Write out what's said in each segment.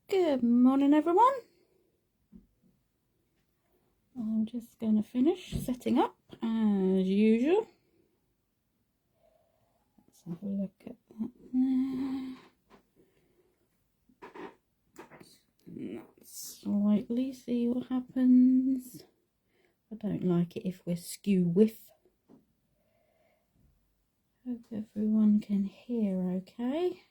Good morning, everyone. I'm just going to finish setting up as usual. Let's have a look at that there. Slightly, see what happens. I don't like it if we're skew with. Hope everyone can hear okay.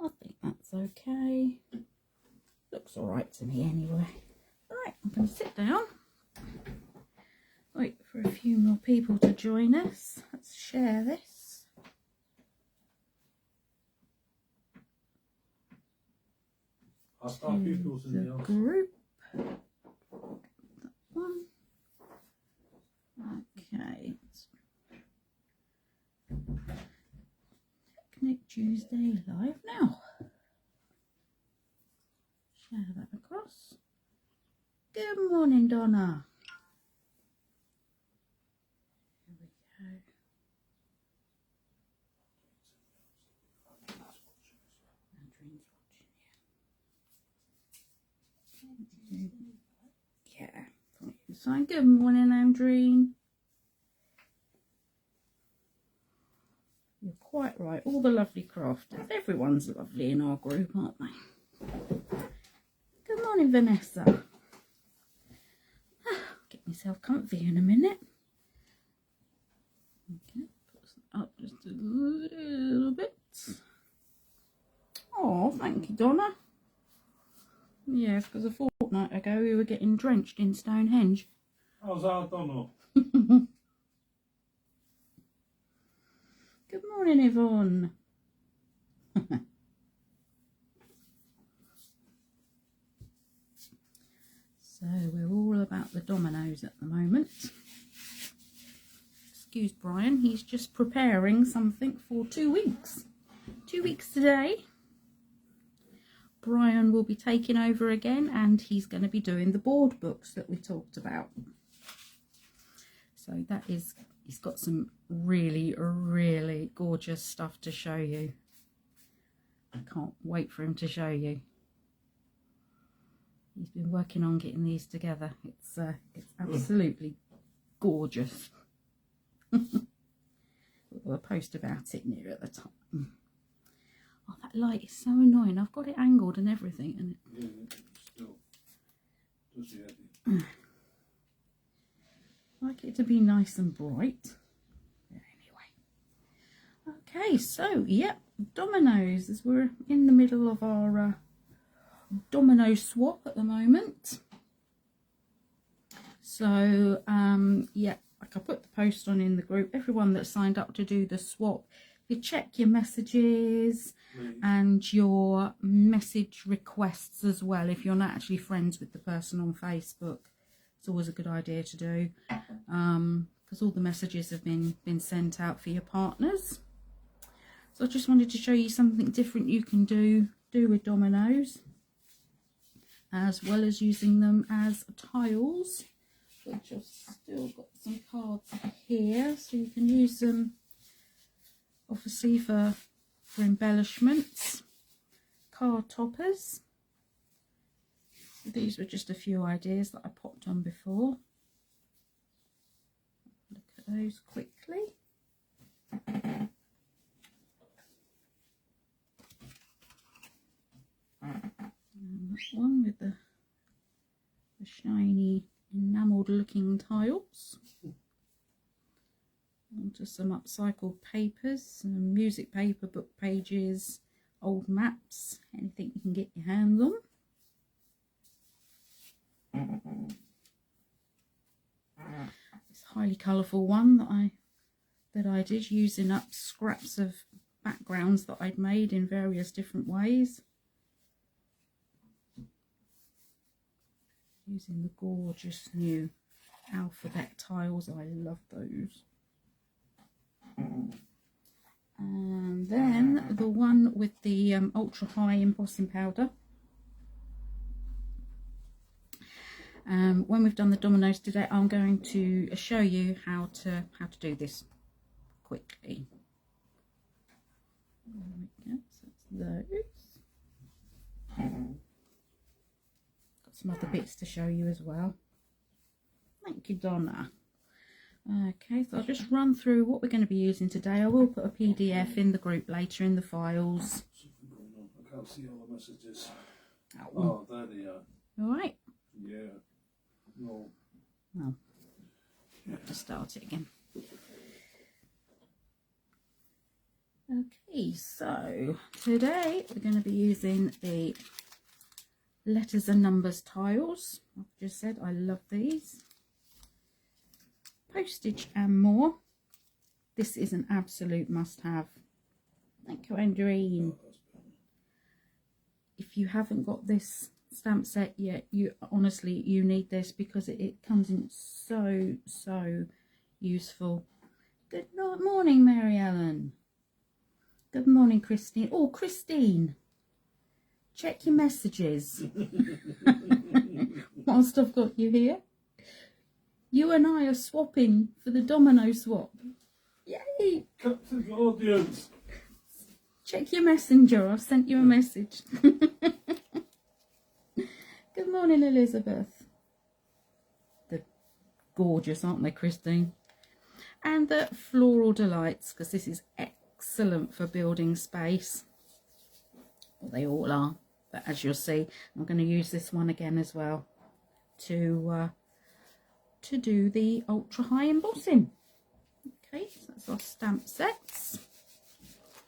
I think that's okay. Looks alright to me anyway. Right, I'm going to sit down. Wait for a few more people to join us. Let's share this. I'll start pupils in the group. That one. Okay. Picnic Tuesday live now. Share that across. Good morning, Donna. Here we go. Andrew's watching, yeah. So good morning, Andrew. You're quite right. All the lovely crafters. Everyone's lovely in our group, aren't they? Good morning, Vanessa. Get myself comfy in a minute. Okay, put some up just a little bit. Oh, thank you, Donna. Yes, because a fortnight ago we were getting drenched in Stonehenge. How's that, Donna? Good morning, Yvonne. So we're all about the Dominoes at the moment. Excuse Brian, he's just preparing something for 2 weeks. 2 weeks today. Brian will be taking over again and he's going to be doing the board books that we talked about. So that is, he's got some really, really gorgeous stuff to show you. I can't wait for him to show you. He's been working on getting these together. It's absolutely gorgeous. We'll post about it near at the time. Oh, that light is so annoying. I've got it angled and everything, and Still. I like it to be nice and bright. Anyway, okay. So, yep, Dominoes. As we're in the middle of our Domino swap at the moment. So, yeah, like I put the post on in the group. Everyone that signed up to do the swap, you check your messages and your message requests as well. If you're not actually friends with the person on Facebook, it's always a good idea to do, because all the messages have been sent out for your partners. So I just wanted to show you something different you can do with Dominoes, as well as using them as tiles, which I've still got some cards here, so you can use them obviously for embellishments. Card toppers. These were just a few ideas that I popped on before. Look at those quickly. And that one with the shiny enamelled looking tiles. Onto some upcycled papers, some music paper, book pages, old maps, anything you can get your hands on. This highly colourful one that I did, using up scraps of backgrounds that I'd made in various different ways. Using the gorgeous new alphabet tiles, I love those. And then the one with the Ultra High Embossing Powder. When we've done the Dominoes today, I'm going to show you how to do this quickly. There we go, so it's those. Got some other bits to show you as well. Thank you, Donna. Okay, so I'll just run through what we're going to be using today. I will put a PDF in the group later in the files. Something going on. I can't see all the messages. Oh, Oh, there they are. all right. Yeah. No. No. I'll have to start it again. Okay, so today we're going to be using the letters and numbers tiles. I've just said I love these. Postage and more. This is an absolute must-have. Thank you, Andreen. If you haven't got this stamp set yet, you honestly need this because it comes in so useful. Good morning, Mary Ellen. Good morning, Christine. Oh, Christine, check your messages whilst I've got you here. You and I are swapping for the Domino swap. Yay! Captain audience. Check your messenger. I've sent you a message. Good morning, Elizabeth. They're gorgeous, aren't they, Christine? And the Floral Delights, because this is excellent for building space. Well, they all are. But as you'll see, I'm going to use this one again as well to do the Ultra High Embossing. Okay, so that's our stamp sets.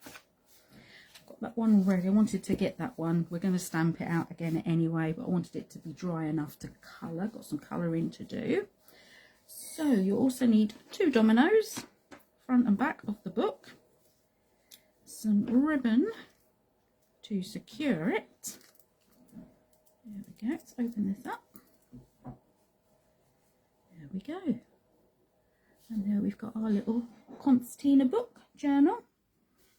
I've got that one ready. I wanted to get that one. We're going to stamp it out again anyway, but I wanted it to be dry enough to colour. Got some colouring to do. So you also need 2 dominoes, front and back of the book, some ribbon to secure it. There we go. Let's open this up. There we go. And there we've got our little Concertina book journal.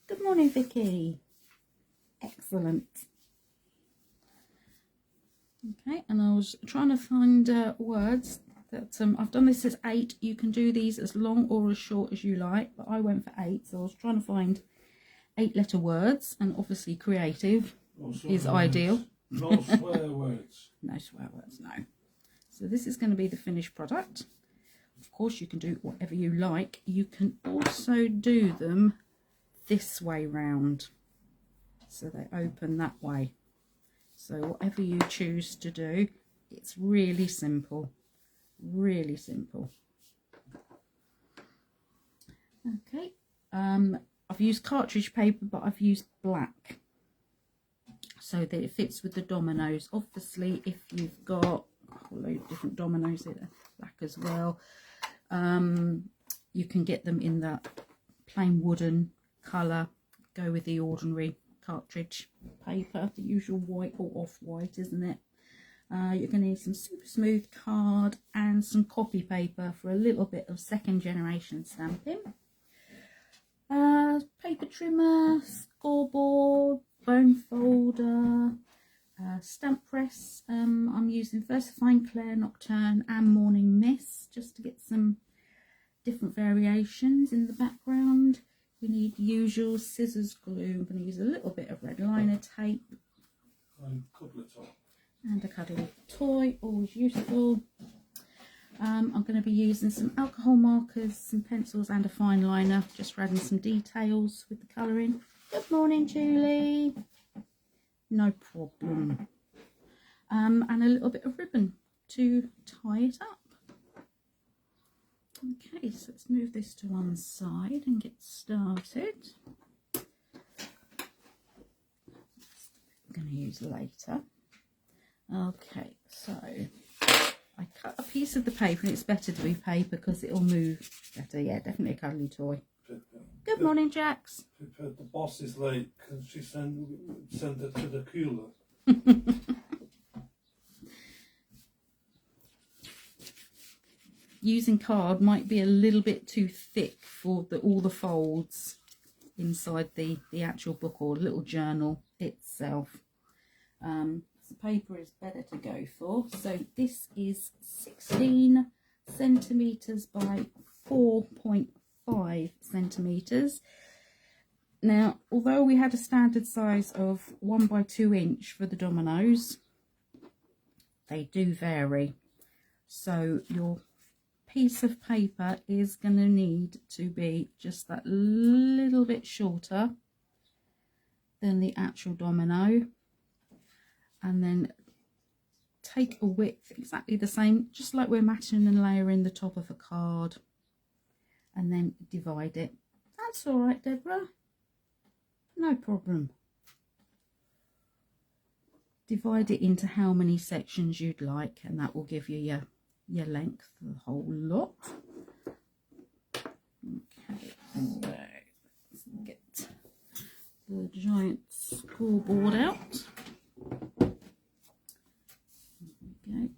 Good morning, Vicky. Excellent. Okay, and I was trying to find words that I've done this as 8. You can do these as long or as short as you like, but I went for 8, so I was trying to find 8-letter words, and obviously creative is ideal. No swear words. No swear words, no. So this is going to be the finished product. Of course, you can do whatever you like. You can also do them this way round, so they open that way. So whatever you choose to do, it's really simple. Really simple. Okay, I've used cartridge paper, but I've used black so that it fits with the dominoes. Obviously, if you've got a whole load of different dominoes, they're black as well. You can get them in that plain wooden colour. Go with the ordinary cartridge paper, the usual white or off-white, isn't it? You're going to need some super smooth card and some copy paper for a little bit of second generation stamping. Paper trimmer, scoreboard, bone folder, stamp press. I'm using VersaFine Claire Nocturne and Morning Mist just to get some different variations in the background. We need usual scissors, glue. I'm going to use a little bit of red liner tape. And a couple of top. And a cuddly toy, always useful. I'm going to be using some alcohol markers, some pencils and a fine liner, just for adding some details with the colouring. Good morning, Julie. No problem. And a little bit of ribbon to tie it up. Okay, so let's move this to one side and get started. I'm going to use later. Okay, so I cut a piece of the paper, and it's better to be paper because it'll move better. Yeah, definitely a cuddly toy. Good morning, Jax. The boss is late. Can she send it to the cooler? Using card might be a little bit too thick for all the folds inside the actual book or little journal itself. The paper is better to go for. So this is 16 centimetres by 4.5 centimetres. Now, although we had a standard size of 1 by 2 inch for the dominoes, they do vary. So your piece of paper is going to need to be just that little bit shorter than the actual domino, and then take a width exactly the same, just like we're matching and layering the top of a card, and then divide it. That's all right, Deborah, no problem. Divide it into how many sections you'd like, and that will give you your length for the whole lot. Okay, so let's get the giant scoreboard out. Okay,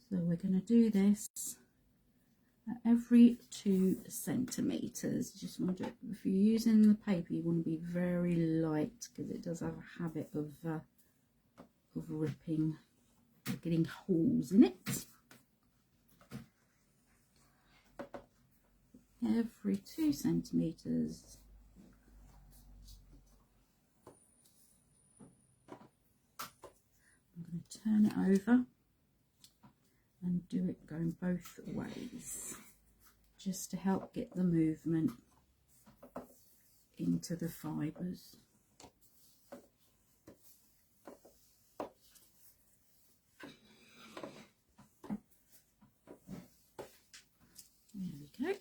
so we're going to do this at every 2 centimeters. Just want to, if you're using the paper, you want to be very light, because it does have a habit of ripping, getting holes in it. Every 2 centimeters. I'm going to turn it over and do it going both ways, just to help get the movement into the fibres. There we go.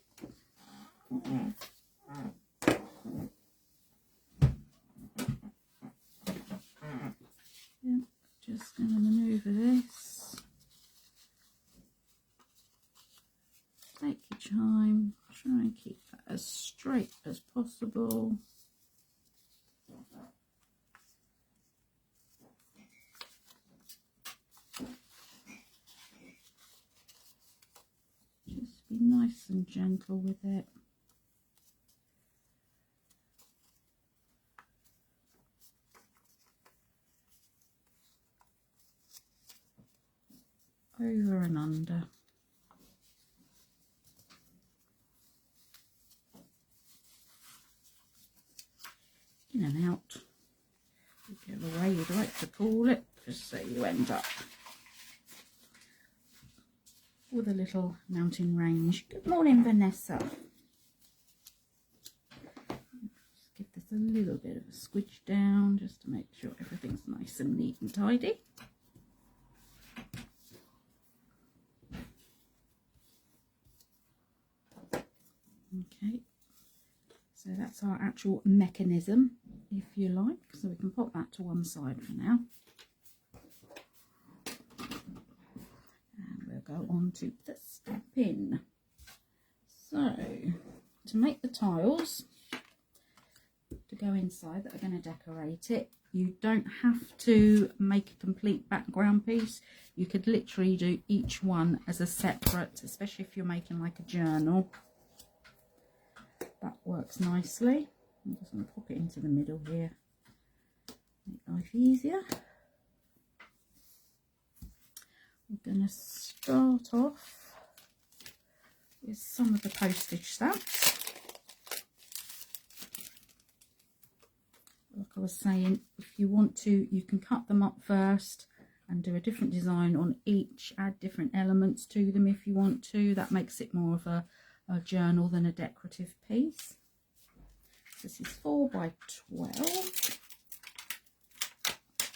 Yeah, just going to manoeuvre this. Take your time, try and keep that as straight as possible. Just be nice and gentle with it. Over and under. In and out, whichever way you'd like to call it, just so you end up with a little mountain range. Good morning, Vanessa. Just give this a little bit of a squidge down, just to make sure everything's nice and neat and tidy. Okay, so that's our actual mechanism, if you like, so we can pop that to one side for now, and we'll go on to the stamping. So to make the tiles to go inside that are going to decorate it, you don't have to make a complete background piece. You could literally do each one as a separate, especially if you're making like a journal. That works nicely. I'm just going to pop it into the middle here, make life easier. We're going to start off with some of the postage stamps. Like I was saying, if you want to, you can cut them up first and do a different design on each, add different elements to them if you want to. That makes it more of a journal than a decorative piece. This is 4 by 12.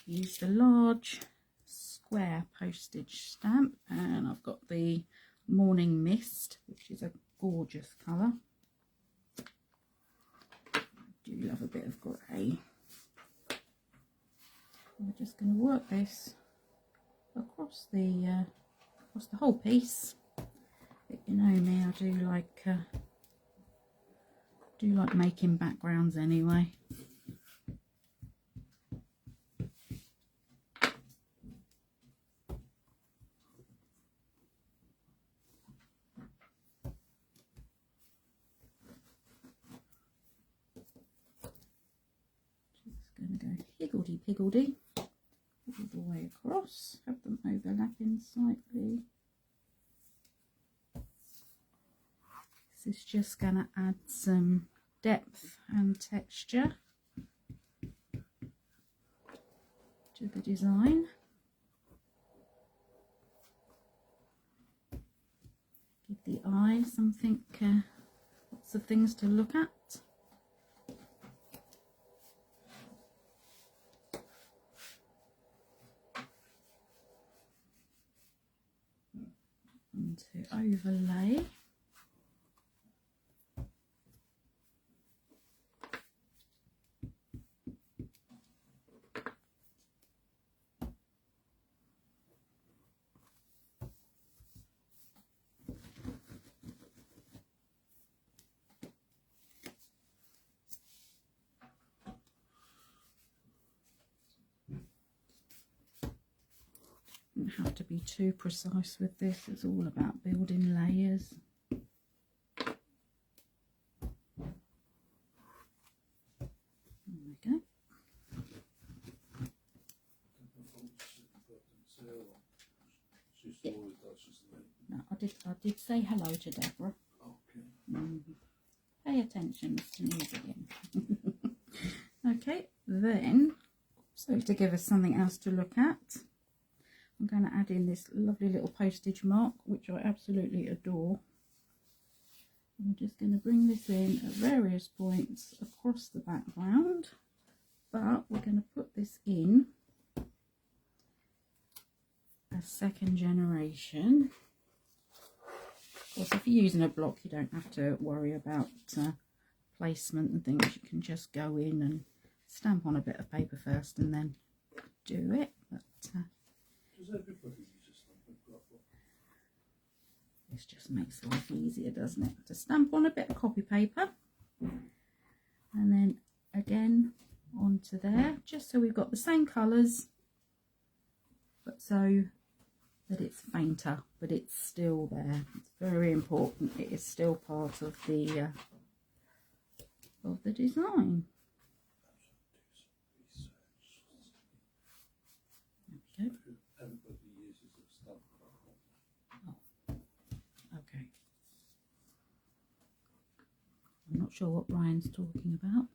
Use the large square postage stamp, and I've got the Morning Mist, which is a gorgeous colour. I do love a bit of grey. We're just going to work this across the whole piece. But you know me, I do like making backgrounds anyway. Just going to go higgledy-piggledy all the way across, have them overlapping slightly. This is just going to add some depth and texture to the design. Give the eye something, lots of things to look at. And to overlay. Don't have to be too precise with this, it's all about building layers. There we go. Yeah. No, I did say hello to Deborah. Okay. Pay attention, Mr. Newsy. Okay, then, so to give us something else to look at, I'm going to add in this lovely little postage mark, which I absolutely adore. I'm just going to bring this in at various points across the background, but we're going to put this in as second generation. Of course, if you're using a block, you don't have to worry about placement and things. You can just go in and stamp on a bit of paper first and then do it. But does everybody use a stamping block? this just makes life easier, doesn't it? To stamp on a bit of copy paper and then again onto there, just so we've got the same colours, but so that it's fainter, but it's still there. It's very important. It is still part of the design. Okay. Everybody uses a stamp block. Oh, okay. I'm not sure what Ryan's talking about.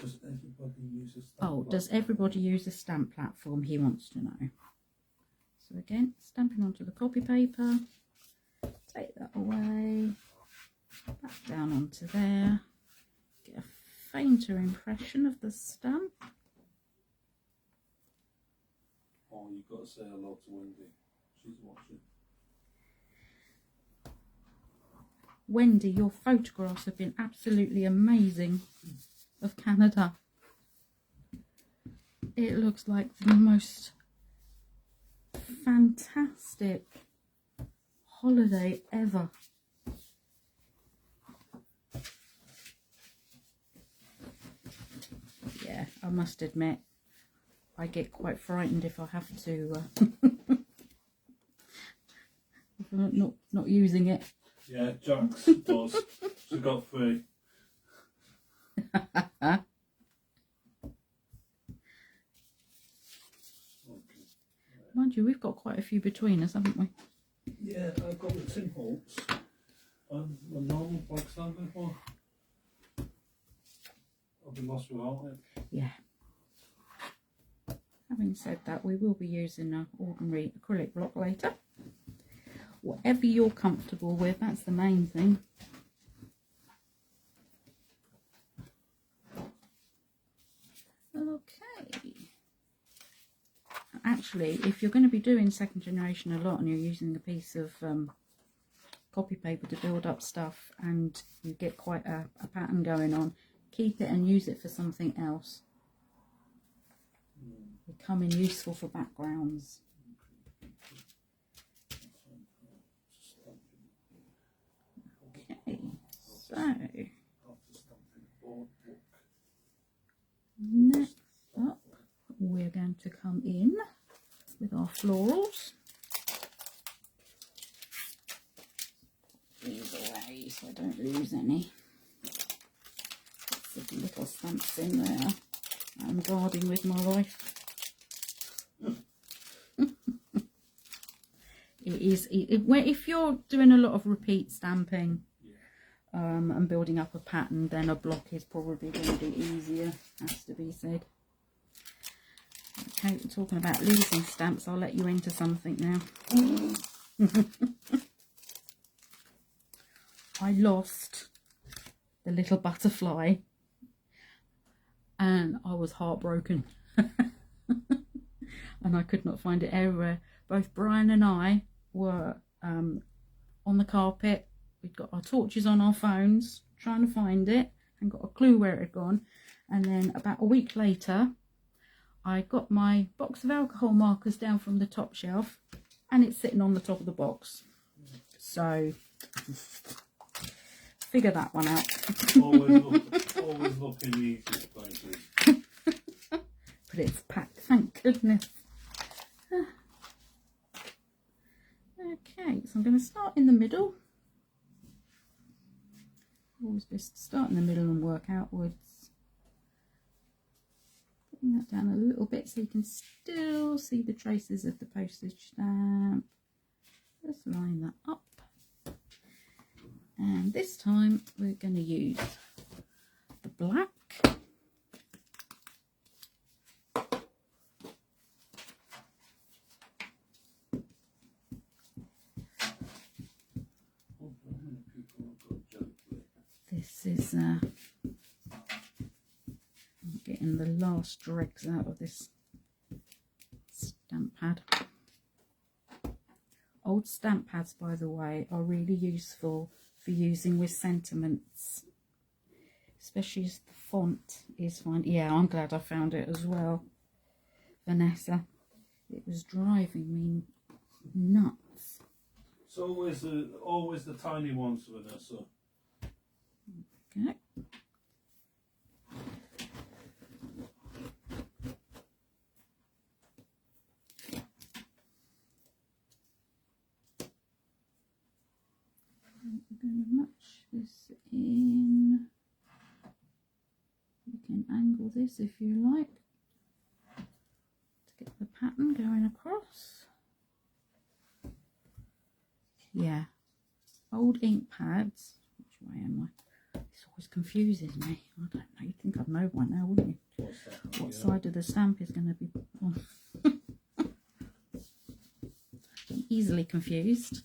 Does everybody use a stamp Oh, does platform? everybody use a stamp platform? He wants to know. So again, stamping onto the copy paper, take that away, back down onto there, get a fainter impression of the stamp. Oh, you've got to say hello to Wendy. She's watching. Wendy, your photographs have been absolutely amazing of Canada. It looks like the most fantastic holiday ever. Yeah, I must admit, I get quite frightened if I have to if I'm not using it. Yeah, Jax does. She got 3. Okay. Mind you, we've got quite a few between us, haven't we? Yeah, I've got the tin bolts and the normal black stamping one. I'll be lost without it. Yeah. Having said that, we will be using an ordinary acrylic block later. Whatever you're comfortable with, that's the main thing. Okay. Actually, if you're going to be doing second generation a lot and you're using a piece of copy paper to build up stuff and you get quite a pattern going on, keep it and use it for something else. Becoming useful for backgrounds. Okay, so next up we're going to come in with our florals. These away so I don't lose any. Lots of little stamps in there. I'm guarding with my wife. If you're doing a lot of repeat stamping, and building up a pattern, then a block is probably going to be easier, has to be said. Okay, we're talking about losing stamps. I'll let you into something now. I lost the little butterfly and I was heartbroken. And I could not find it everywhere. Both Brian and I were on the carpet. We'd got our torches on our phones trying to find it and got a clue where it had gone. And then about a week later, I got my box of alcohol markers down from the top shelf and it's sitting on the top of the box. So figure that one out. always look in the easiest places. But it's packed, thank goodness. Okay, so I'm going to start in the middle. Always best to start in the middle and work outwards. Putting that down a little bit so you can still see the traces of the postage stamp. Just line that up. And this time we're going to use the black. This is I'm getting the last dregs out of this stamp pad. Old stamp pads, by the way, are really useful for using with sentiments, especially as the font is fine. Yeah, I'm glad I found it as well, Vanessa. It was driving me nuts. It's always the tiny ones, Vanessa. Okay. We're going to match this in. You can angle this if you like to get the pattern going across. Yeah, old ink pads. Which way am I? This always confuses me. I don't know. You'd think I'd know by now, wouldn't you? What side of the stamp is going to be on? I'm easily confused.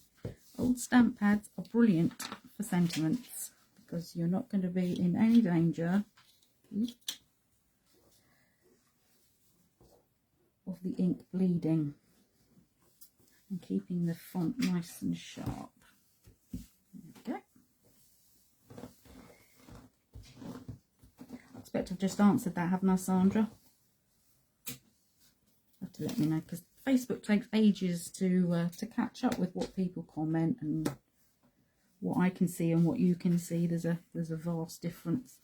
Old stamp pads are brilliant for sentiments because you're not going to be in any danger of the ink bleeding and keeping the font nice and sharp. There we go. I expect I've just answered that, haven't I, Sandra? You have to let me know because Facebook takes ages to catch up with what people comment and what I can see and what you can see. There's a vast difference.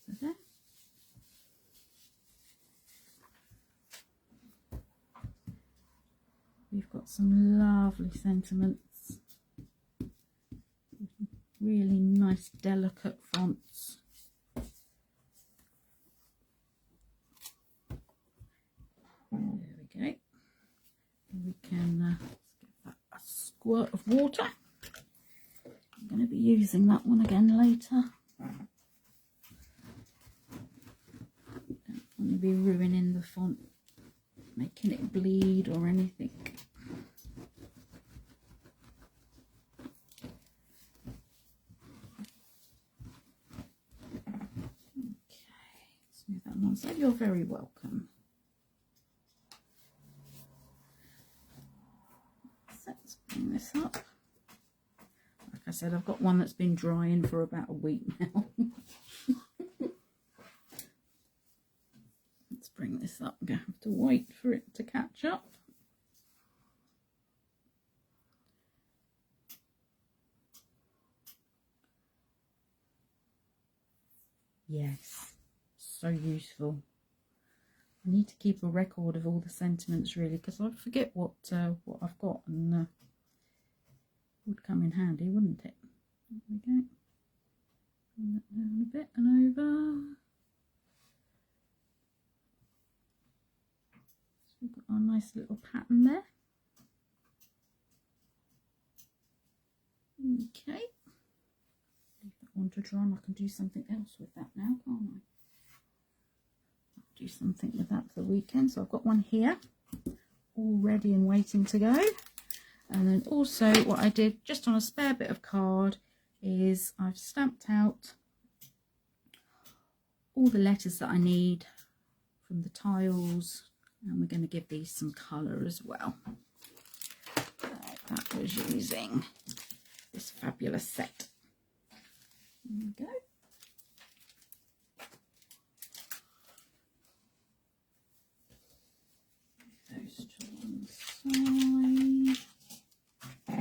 So there. We've got some lovely sentiments. Really nice, delicate fonts. There we go. We can give that a squirt of water. I'm going to be using that one again later. Don't want to be ruining the font, making it bleed or anything. So you're very welcome. So let's bring this up. Like I said, I've got one that's been drying for about a week now. Let's bring this up. I'm going to have to wait for it to catch up. Yes. So useful. I need to keep a record of all the sentiments really because I forget what I've got and would come in handy, wouldn't it? There we go. Bring that down a bit and over. We've got our nice little pattern there. Okay, leave that one to dry, and I can do something else with that now, can't I? I'll do something with that for the weekend. So I've got one here all ready and waiting to go. And then also what I did just on a spare bit of card is I've stamped out all the letters that I need from the tiles, and we're going to give these some colour as well. So that was using this fabulous set. There we go. Those to one side. A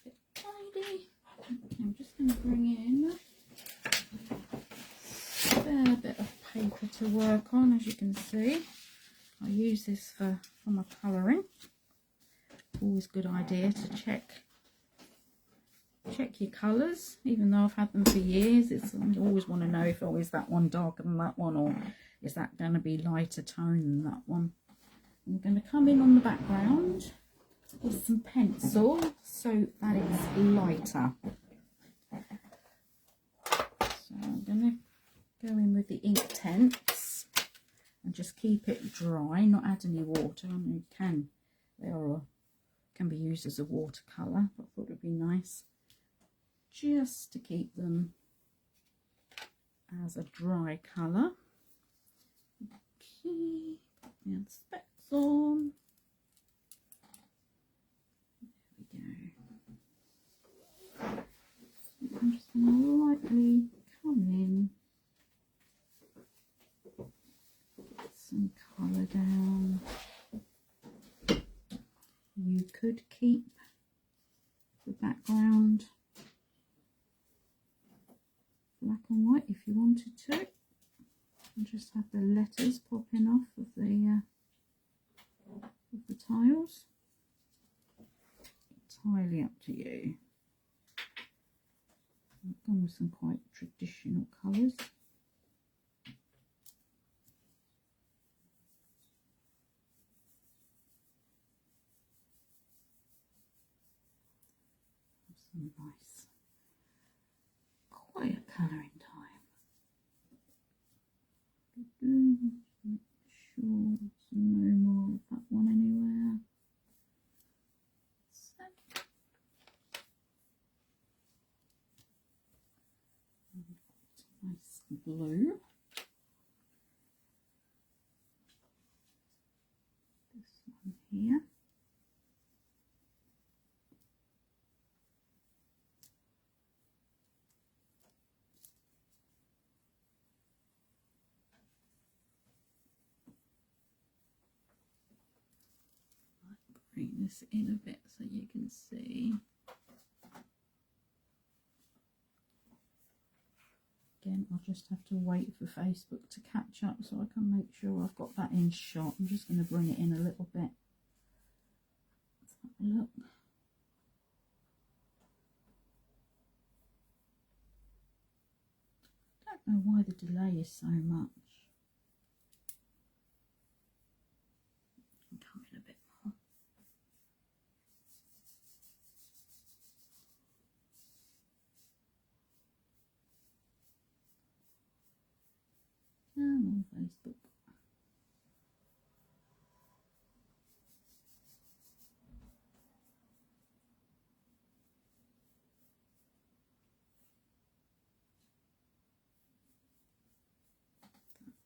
bit tidy. Okay, I'm just going to bring in a spare bit of paper to work on. As you can see, I use this for my colouring. Always a good idea to check your colours, even though I've had them for years. You always want to know if, oh, is that one darker than that one, or is that going to be lighter tone than that one. I'm going to come in on the background with some pencil so that it's lighter. So I'm going to go in with the ink tents and just keep it dry, not add any water. I mean, can be used as a watercolour, but I thought it would be nice just to keep them as a dry colour. Okay, put my specs on. There we go. So I'm just going to lightly come in, get some colour down. You could keep the background black and white if you wanted to, and just have the letters popping off of the tiles. Entirely up to you. I've gone with some quite traditional colours. Some nice quiet colouring time. Make sure there's no more of that one anywhere. So. Nice blue. This one here. Bring this in a bit so you can see. Again, I'll just have to wait for Facebook to catch up so I can make sure I've got that in shot. I'm just going to bring it in a little bit. Let's have a look. I don't know why the delay is so much. Come in a bit more. And on Facebook.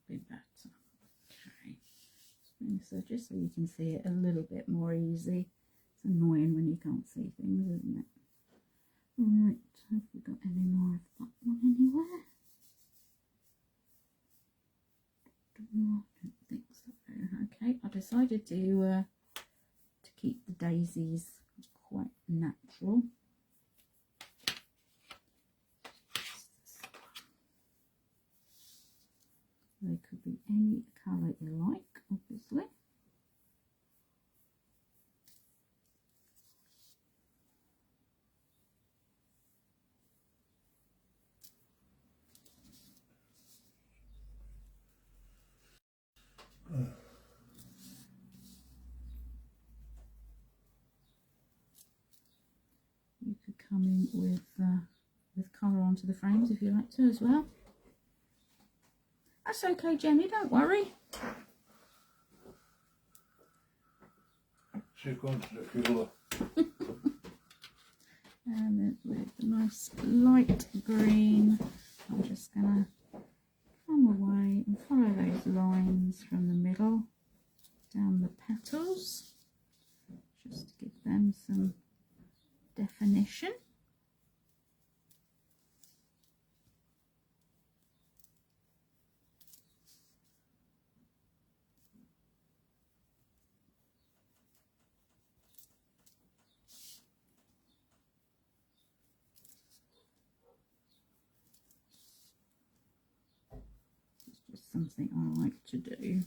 That'd be better. Okay. So just so you can see it a little bit more easy. It's annoying when you can't see things, isn't it? Right, have we got any more of that one anywhere? No, I don't think so. Okay, I decided to keep the daisies quite natural. They could be any colour you like, obviously. come in with colour onto the frames if you like to as well. That's okay, Jenny, don't worry. She's going to the cooler. And then with the nice light green, I'm just going to come away and follow those lines from the middle down the petals, just to give them some definition. It's just something I like to do.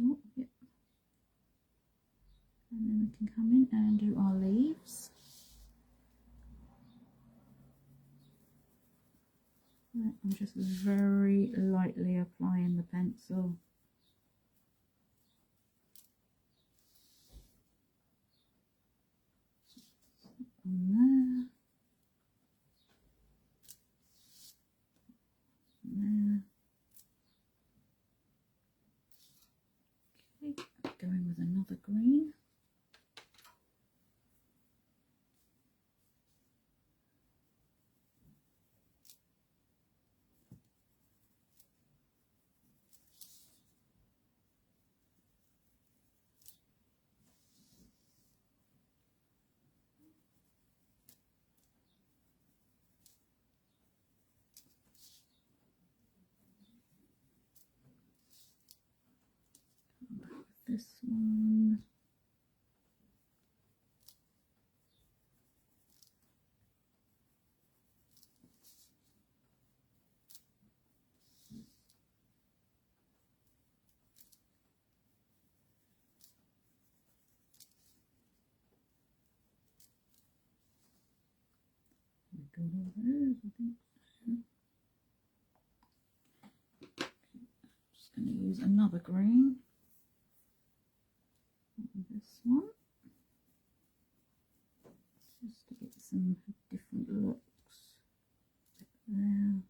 All. Yep. And then we can come in and do our leaves. Right, I'm just very lightly applying the pencil. On there. There. Okay, going with another green. Come back with this one. We got all those, I think so. Just going to use another green. This one, just to get some different looks. There.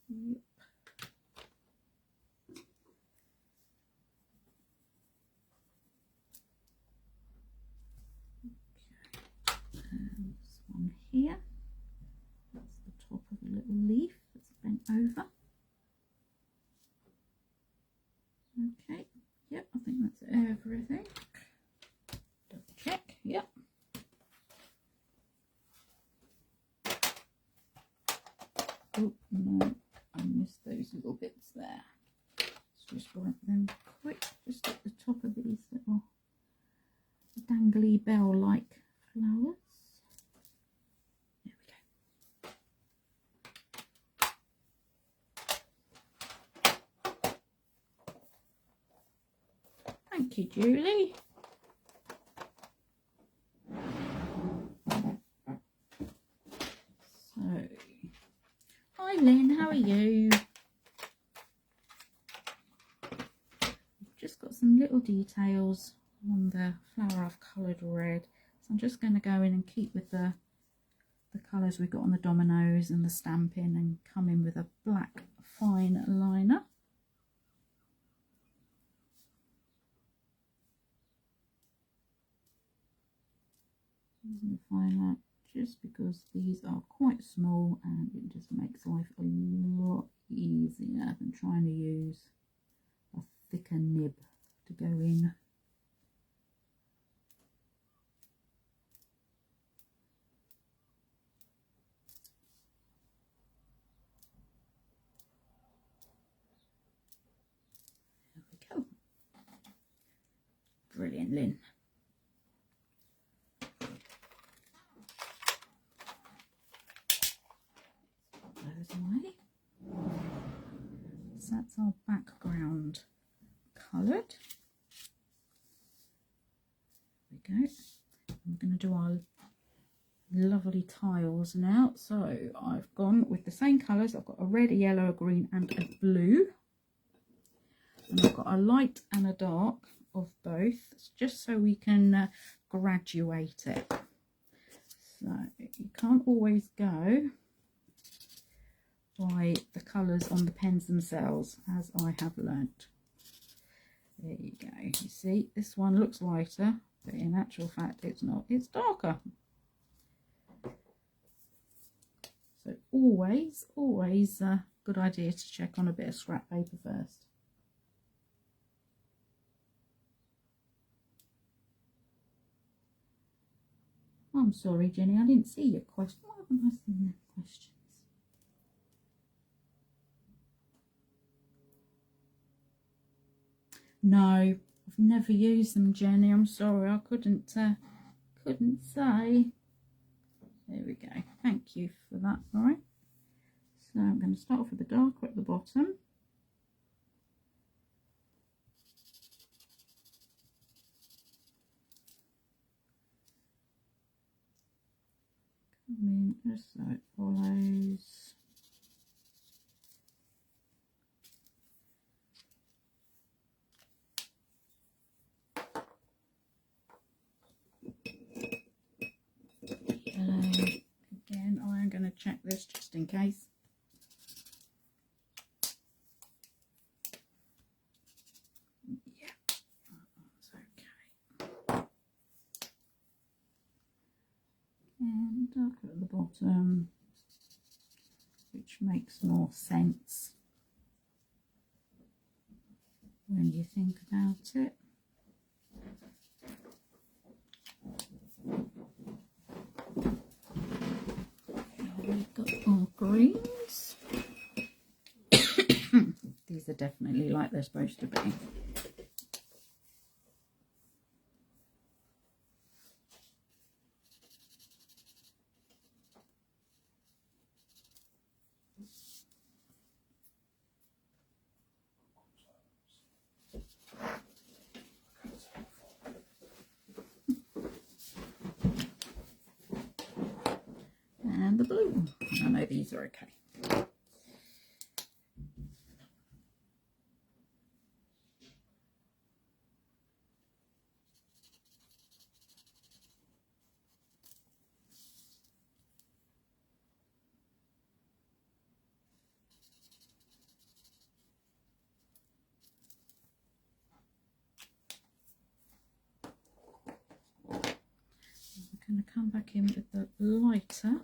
Yep. Okay. And this one here. That's the top of the little leaf that's bent over. Okay. Yep, I think that's everything. Double check, yep. Oh no, I missed those little bits there. Let's just wrap them quick, just at the top of these little dangly bell-like flowers. There we go. Thank you, Julie. So, hi Lynn, how are you? We've just got some little details on the flower I've coloured red. So I'm just going to go in and keep with the colours we've got on the Dominoes and the stamping, and come in with a black fine liner. Using the fine line just because these are quite small and it just makes life a lot easier than trying to use a thicker nib to go in. There we go. Brilliant, Lynn. Those away. So that's our background coloured. There we go. I'm going to do our lovely tiles now. So I've gone with the same colours. I've got a red, a yellow, a green and a blue. And I've got a light and a dark of both, just so we can graduate it. So you can't always go by the colours on the pens themselves, as I have learnt. There you go. You see, this one looks lighter, but in actual fact it's not, it's darker. So always a good idea to check on a bit of scrap paper first. I'm sorry, Jenny, I didn't see your question. Why haven't I seen the questions? No, I've never used them, Jenny. I'm sorry, I couldn't say. There we go. Thank you for that. All right. So I'm going to start off with the darker at the bottom. Come in just so it follows. Again, I am going to check this just in case. Yeah, that's okay. And darker at the bottom, which makes more sense when you think about it. We've got our greens. These are definitely like they're supposed to be. And the blue. I know these are okay. I'm going to come back in with the lighter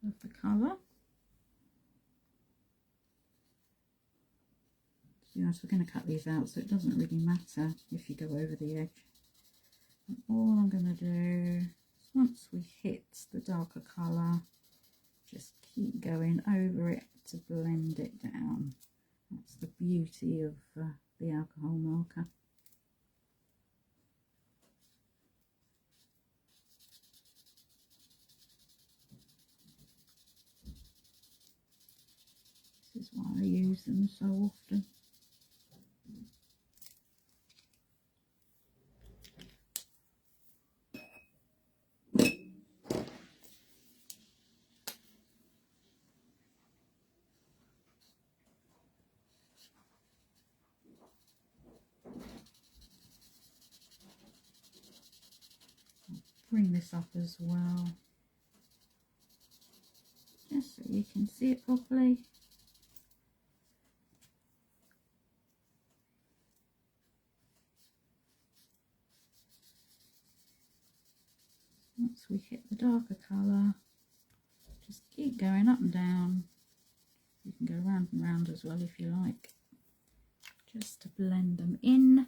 of the colour. To be honest, we're going to cut these out, so it doesn't really matter if you go over the edge. And all I'm going to do is, once we hit the darker colour, just keep going over it to blend it down. That's the beauty of the alcohol marker. This is why I use them so often. Bring this up as well, just so you can see it properly. Once we hit the darker colour, just keep going up and down. You can go round and round as well if you like, just to blend them in.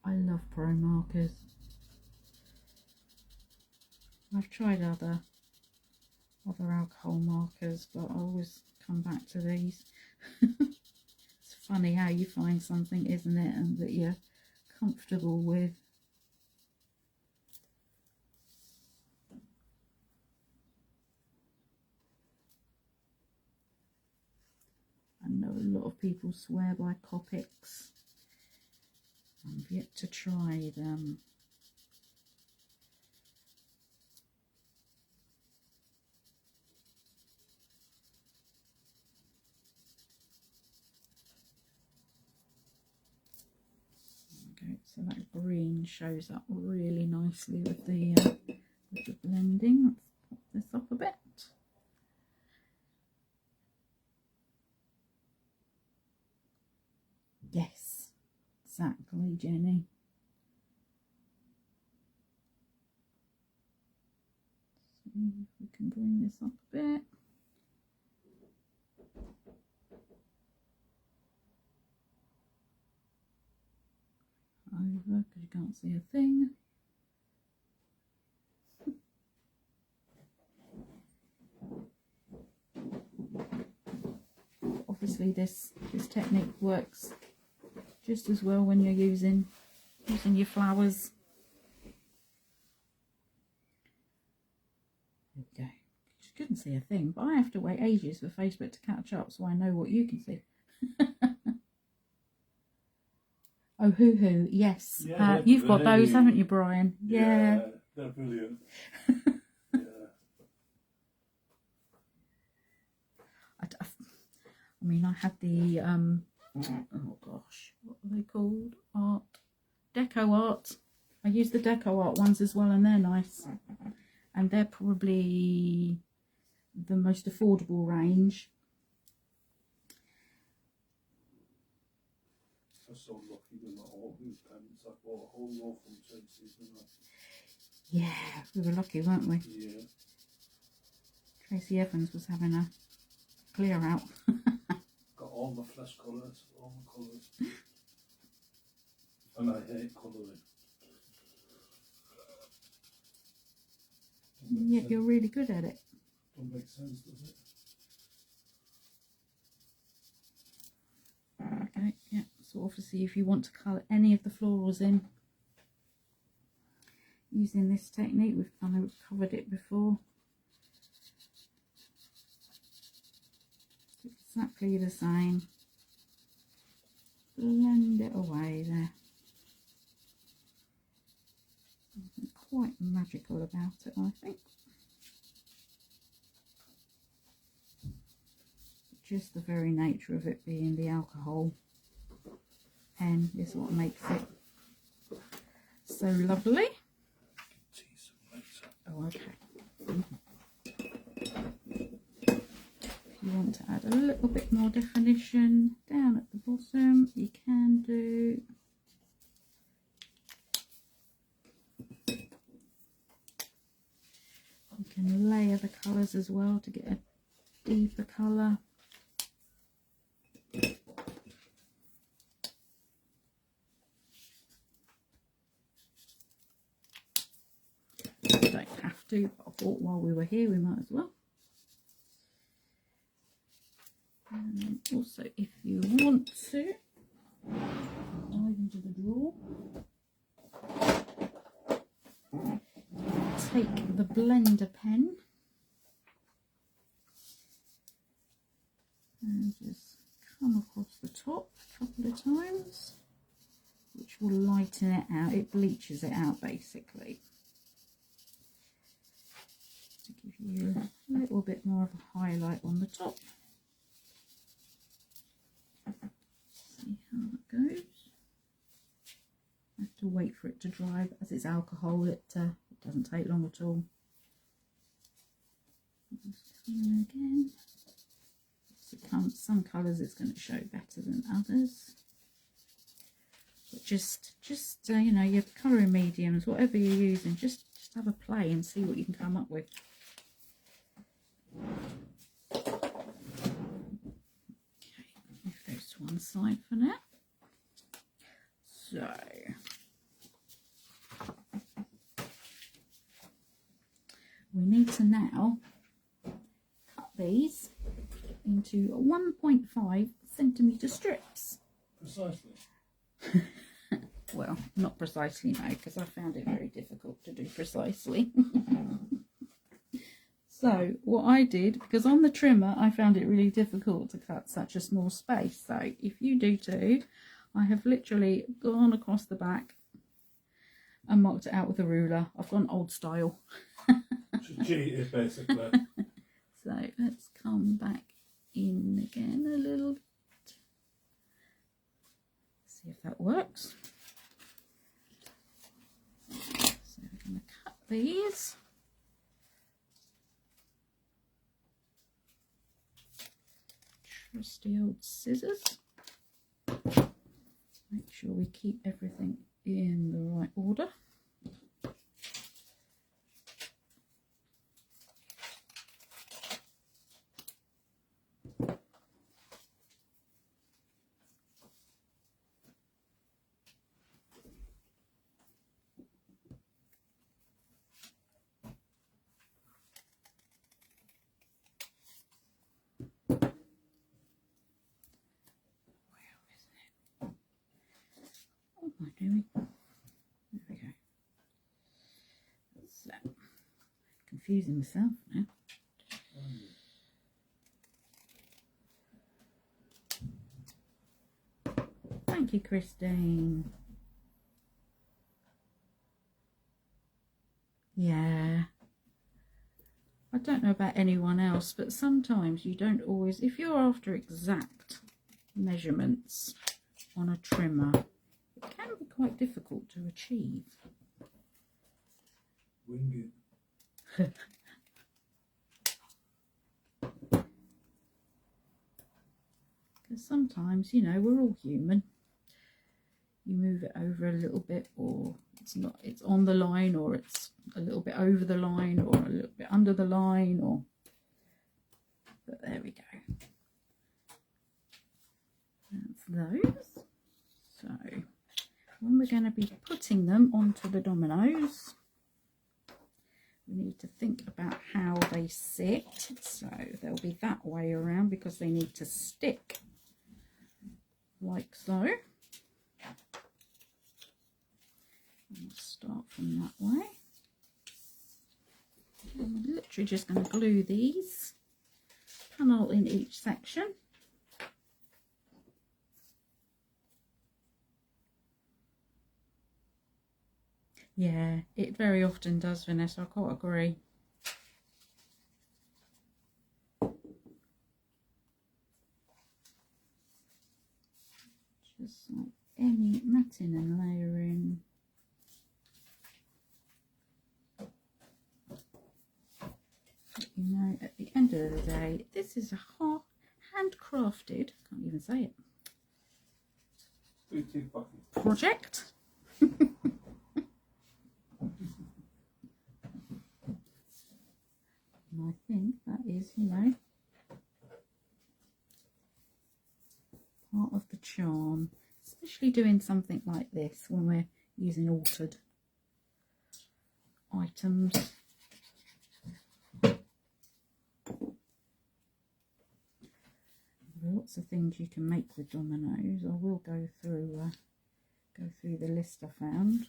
I love pro markers. I've tried other alcohol markers, but I always come back to these. It's funny how you find something, isn't it, and that you're comfortable with. I know a lot of people swear by Copics. I've yet to try them. Okay, so that green shows up really nicely with the blending. Let's pop this up a bit. Yes, exactly, Jenny. See if we can bring this up a bit. Over, because you can't see a thing. Obviously this technique works just as well when you're using your flowers. There we go. You couldn't see a thing, but I have to wait ages for Facebook to catch up so I know what you can see. Oh, hoo-hoo, yes. Yeah, you've got those, haven't you, Brian? Yeah, they're brilliant. Yeah. I mean, I had the, oh gosh, what are they called? Deco Art. I use the Deco Art ones as well, and they're nice. And they're probably the most affordable range. I'm so lucky with my Orton pens. I bought a whole row from Tracy's, didn't I? Yeah, we were lucky, weren't we? Yeah. Tracy Evans was having a clear out. Got all my flesh colours, all my colours. And I hate colouring. Yet you're really good at it. Don't make sense, does it? Okay, yeah. So obviously if you want to colour any of the florals in using this technique, we've kind of covered it before. Exactly the same. Blend it away there. Something quite magical about it, I think. Just the very nature of it being the alcohol pen is what makes it so lovely. Oh, okay. If you want to add a little bit more definition down at the bottom, you can do. You can layer the colours as well to get a deeper colour. You don't have to, but I thought while we were here we might as well. And then also, if you want to, dive into the drawer, take the blender pen and just come across the top a couple of times, which will lighten it out. It bleaches it out basically, to give you a little bit more of a highlight on the top. See how that goes. I have to wait for it to dry, but as it's alcohol, it doesn't take long at all. Just come in again. Some colours it's going to show better than others. But just you know, your colouring mediums, whatever you're using, just have a play and see what you can come up with. Move those to one side for now. So we need to now cut these into 1.5 centimetre strips. Precisely. Well, not precisely, no, because I found it very difficult to do precisely. So what I did, because on the trimmer I found it really difficult to cut such a small space, so if you do too, I have literally gone across the back and marked it out with a ruler. I've gone old style. Cheated, basically. So let's come back in again a little bit. See if that works. So we're going to cut these. Trusty old scissors. Make sure we keep everything in the right order. What am I doing? There we go. So, confusing myself now. Thank you, Christine. Yeah. I don't know about anyone else, but sometimes you don't always, if you're after exact measurements on a trimmer, it can be quite difficult to achieve. Wing it. Because sometimes, you know, we're all human. You move it over a little bit, or it's not, it's on the line, or it's a little bit over the line, or a little bit under the line, or, but there we go. That's those. So when we're going to be putting them onto the dominoes, we need to think about how they sit. So they'll be that way around because they need to stick like so. We'll start from that way. And we're literally just going to glue these panel in each section. Yeah, it very often does, Vanessa, I quite agree. Just like any matting and layering. But you know, at the end of the day, this is a handcrafted, can't even say it, project. And I think that is, you know, part of the charm, especially doing something like this when we're using altered items. Lots of things you can make with dominoes. I will go through the list I found.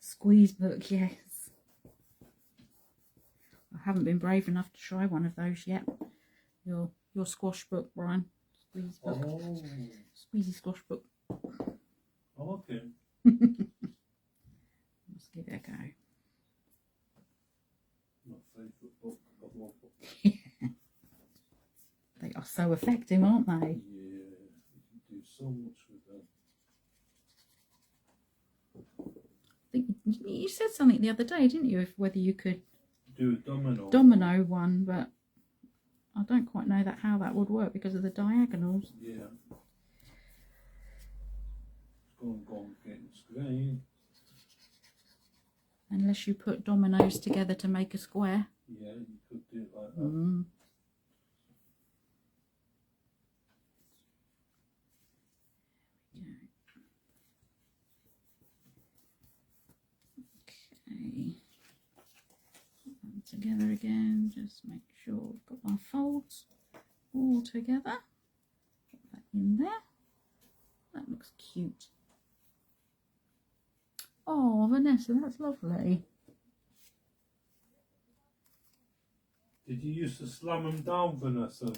Squeeze book, yes. I haven't been brave enough to try one of those yet. Your squash book, Brian. Squeeze book. Oh. Squeezy squash book. Oh, okay. Let's give it a go. My favourite book of all books. They are so effective, aren't they? Yeah, you can do so much with them. I think you said something the other day, didn't you? Whether you could do a domino. Domino one, but I don't quite know how that would work because of the diagonals. Yeah. Go and get the screen. Unless you put dominoes together to make a square. Yeah, you could do it like that. Okay. Put them together again. Just make sure we've got our folds all together. Put that in there. That looks cute. Oh, Vanessa, that's lovely. Did you used to slam them down, Vanessa?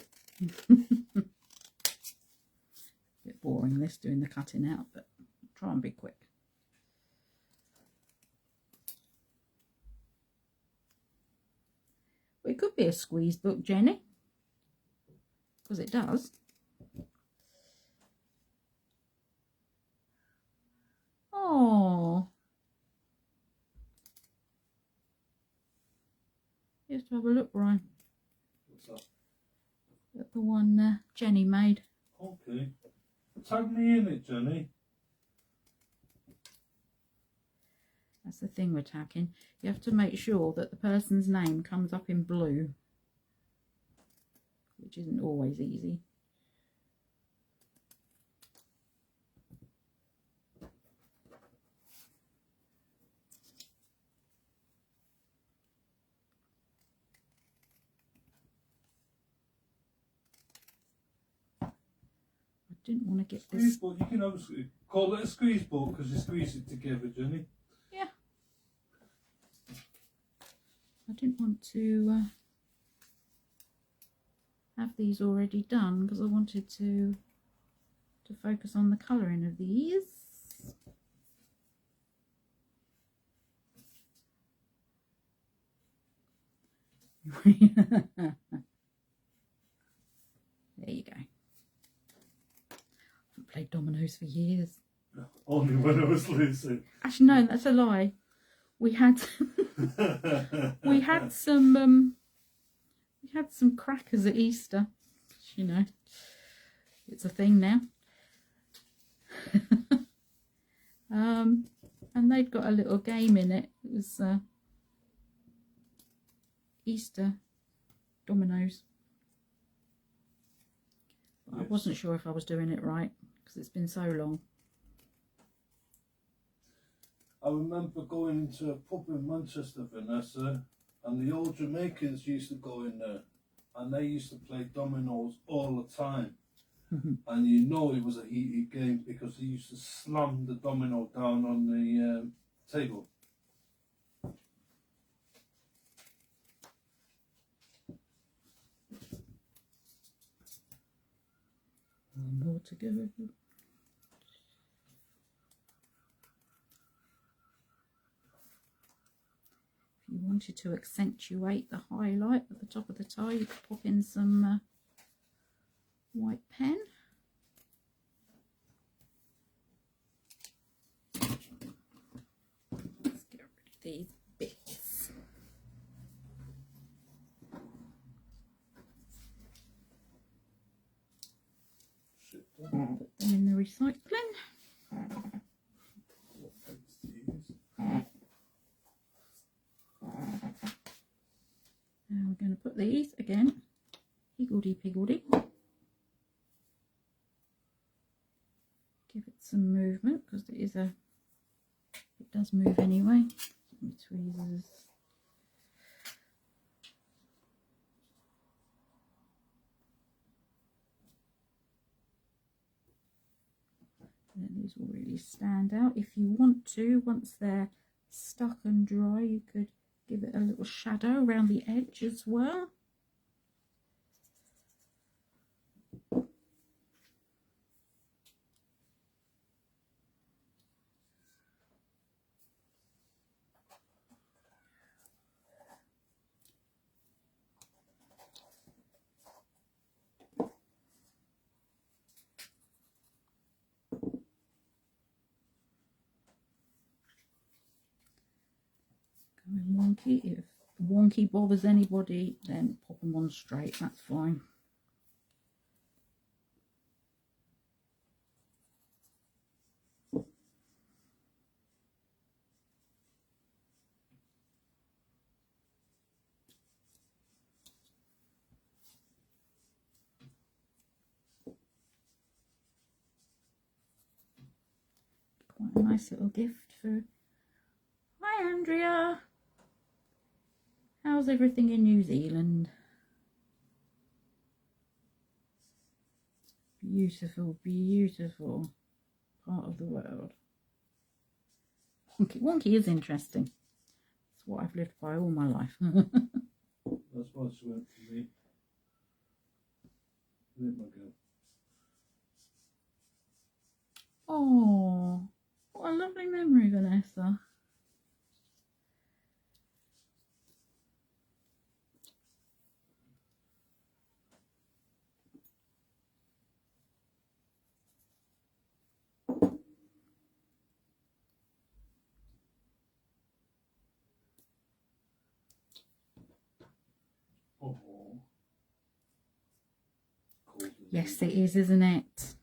Bit boring this, doing the cutting out, but try and be quick. Well, it could be a squeeze book, Jenny, because it does. Oh, you have to have a look, Brian, What's that? at the one Jenny made. Okay. Tag me in it, Jenny. That's the thing we're tagging. You have to make sure that the person's name comes up in blue, which isn't always easy. I didn't want to get Squeeze this. book. You can obviously call it a squeeze book because you squeeze it together, Jenny. Yeah. I didn't want to have these already done because I wanted to focus on the colouring of these. There you go. I haven't played dominoes for years. Only when I was losing. Actually, no, that's a lie. We had we had some crackers at Easter. You know, it's a thing now. And they'd got a little game in it. It was Easter dominoes. But Yes. I wasn't sure if I was doing it right because it's been so long. I remember going into a pub in Manchester, Vanessa, and the old Jamaicans used to go in there, and they used to play dominoes all the time. And you know it was a heated game because they used to slam the domino down on the table. More to go. If you wanted to accentuate the highlight at the top of the tie, you could pop in some white pen. Let's get rid of these bits. Put them in the recycling. Now we're going to put these again, higgledy-piggledy. Give it some movement because it does move anyway. Tweezers. And these will really stand out. If you want to, once they're stuck and dry, you could give it a little shadow around the edge as well. Going wonky if wonky bothers anybody, then pop them on straight, that's fine. Quite a nice little gift for... Hi Andrea! How's everything in New Zealand? Beautiful, beautiful part of the world. Wonky, wonky is interesting. It's what I've lived by all my life. That's why she went for me. Isn't it, my girl? Oh, what a lovely memory, Vanessa. Oh. Yes, it is, isn't it?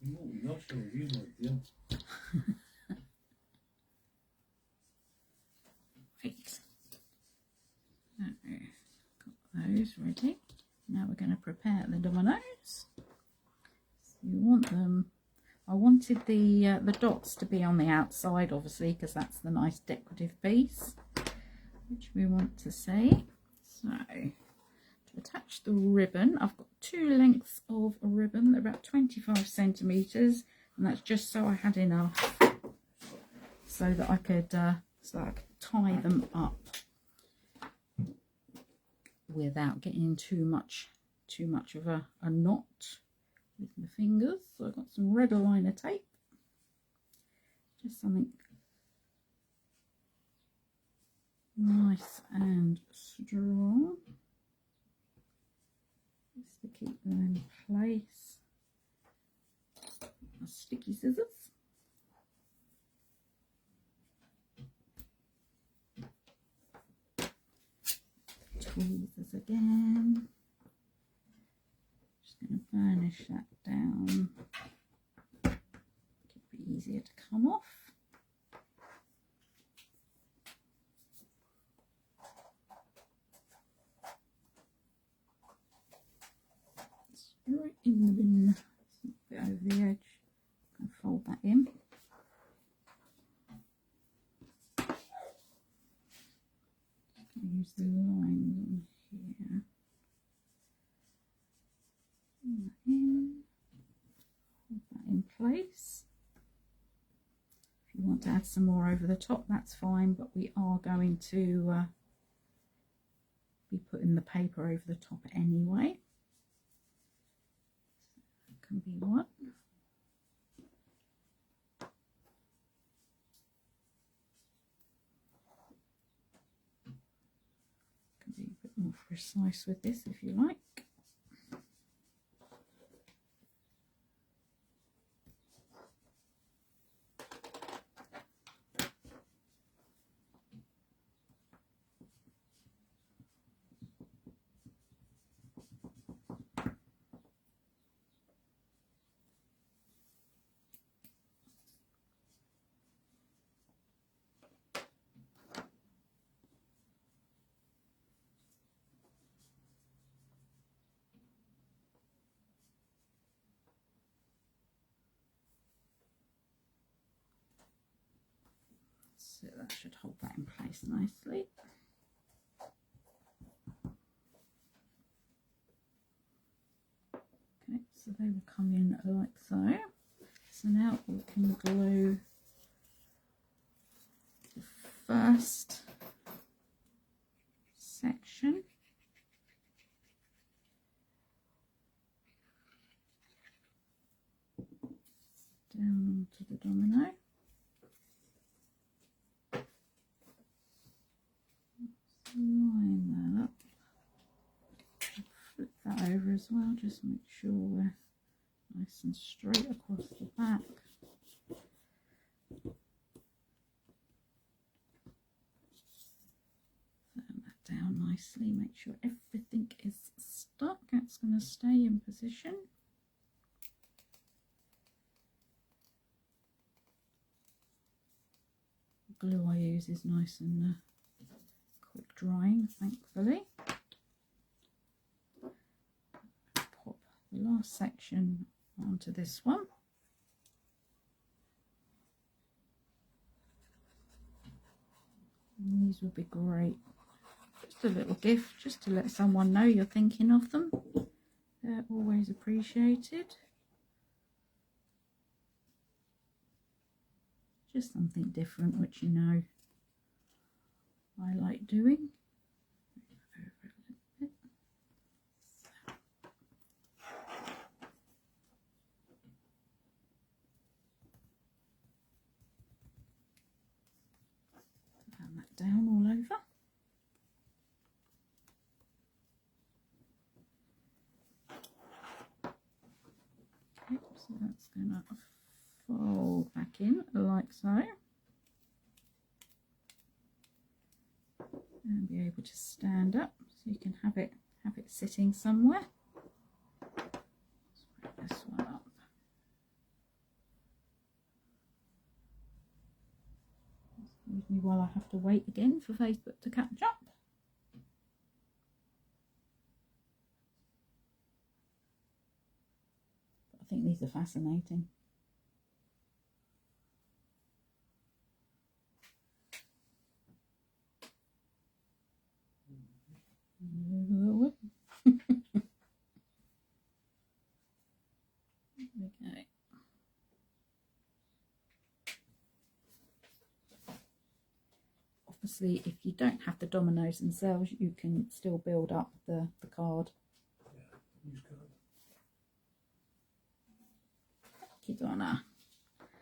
No, not sure you might, yeah. Right. Got those ready. Now we're going to prepare the dominoes. So you want them. I wanted the dots to be on the outside, obviously, because that's the nice decorative piece, which we want to see. So to attach the ribbon, I've got 2 lengths of a ribbon. They're about 25 centimeters, and that's just so I had enough so that I could tie them up without getting too much of a knot with my fingers. So I've got some red liner tape, just something nice and strong, just to keep them in place. My sticky scissors. Tweezers again. Just going to burnish that down. Keep it easier to come off. Straight in the bin. A bit over the edge. And fold that in. Use the lines on here. Put that in. Hold that in place. If you want to add some more over the top, that's fine, but we are going to be putting the paper over the top anyway. That can be one. Be a bit more precise with this if you like. So that should hold that in place nicely. Okay, so they will come in like so. So now we can glue the first section down onto the domino. Line that up, flip that that over as well. Just make sure we're nice and straight across the back. Turn that down nicely. Make sure everything is stuck. It's going to stay in position. The glue I use is nice and quick drying, thankfully. Pop the last section onto this one. And these would be great. Just a little gift, just to let someone know you're thinking of them. They're always appreciated. Just something different, which you know I like doing. Turn that down all over. Okay, so that's going to fold back in like so, and be able to stand up so you can have it sitting somewhere. Let's put this one up. Excuse me while I have to wait again for Facebook to catch up. I think these are fascinating. Okay. Obviously, if you don't have the dominoes themselves, you can still build up the card. Yeah, use card. Thank you, Donna.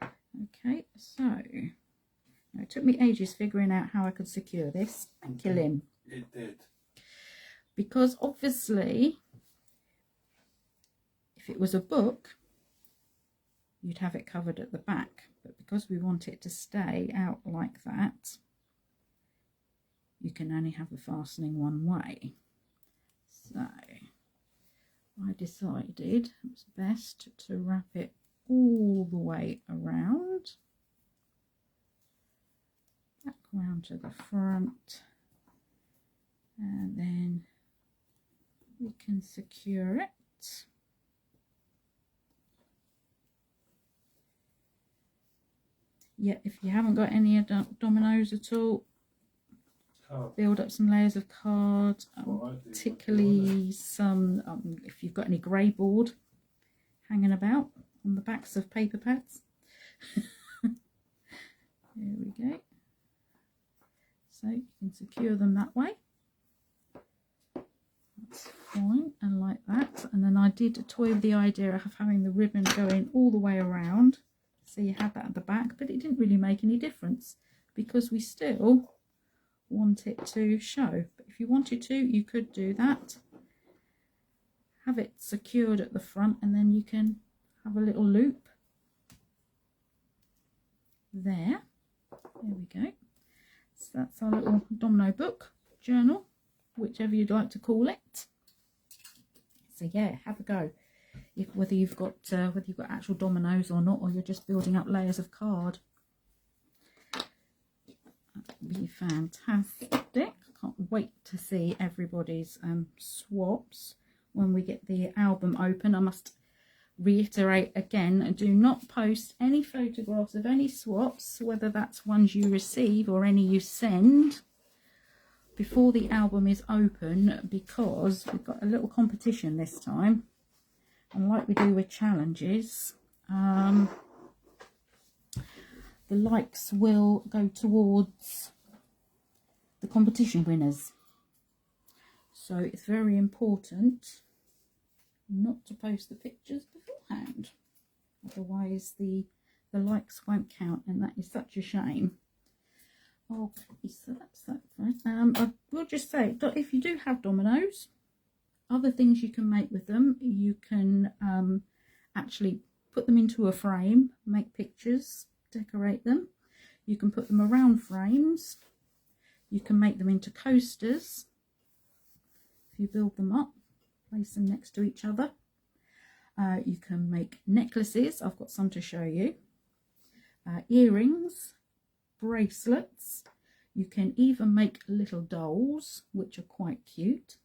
Okay, so now it took me ages figuring out how I could secure this. Thank you, Lynn. It did. Because obviously, if it was a book, you'd have it covered at the back. But because we want it to stay out like that, you can only have the fastening one way. So I decided it was best to wrap it all the way around, back round to the front, and then we can secure it. Yeah, if you haven't got any dominoes at all, build up some layers of card, particularly some, if you've got any grey board hanging about on the backs of paper pads. There we go. So you can secure them that way. That's fine, and like that. And then I did toy with the idea of having the ribbon going all the way around. So you had that at the back, but it didn't really make any difference because we still want it to show. But if you wanted to, you could do that. Have it secured at the front, and then you can have a little loop there. There we go. So that's our little domino book, journal, whichever you'd like to call it. So yeah, have a go. Whether you've got actual dominoes or not, or you're just building up layers of card. That'd be fantastic. I can't wait to see everybody's swaps when we get the album open. I must reiterate again, do not post any photographs of any swaps, whether that's ones you receive or any you send, before the album is open, because we've got a little competition this time, and like we do with challenges, the likes will go towards the competition winners. So it's very important not to post the pictures beforehand, otherwise the likes won't count, and that is such a shame. Okay, so that's that. I will just say that if you do have dominoes, other things you can make with them, you can actually put them into a frame, make pictures, decorate them. You can put them around frames. You can make them into coasters. If you build them up, place them next to each other. You can make necklaces. I've got some to show you. Earrings, bracelets. You can even make little dolls, which are quite cute.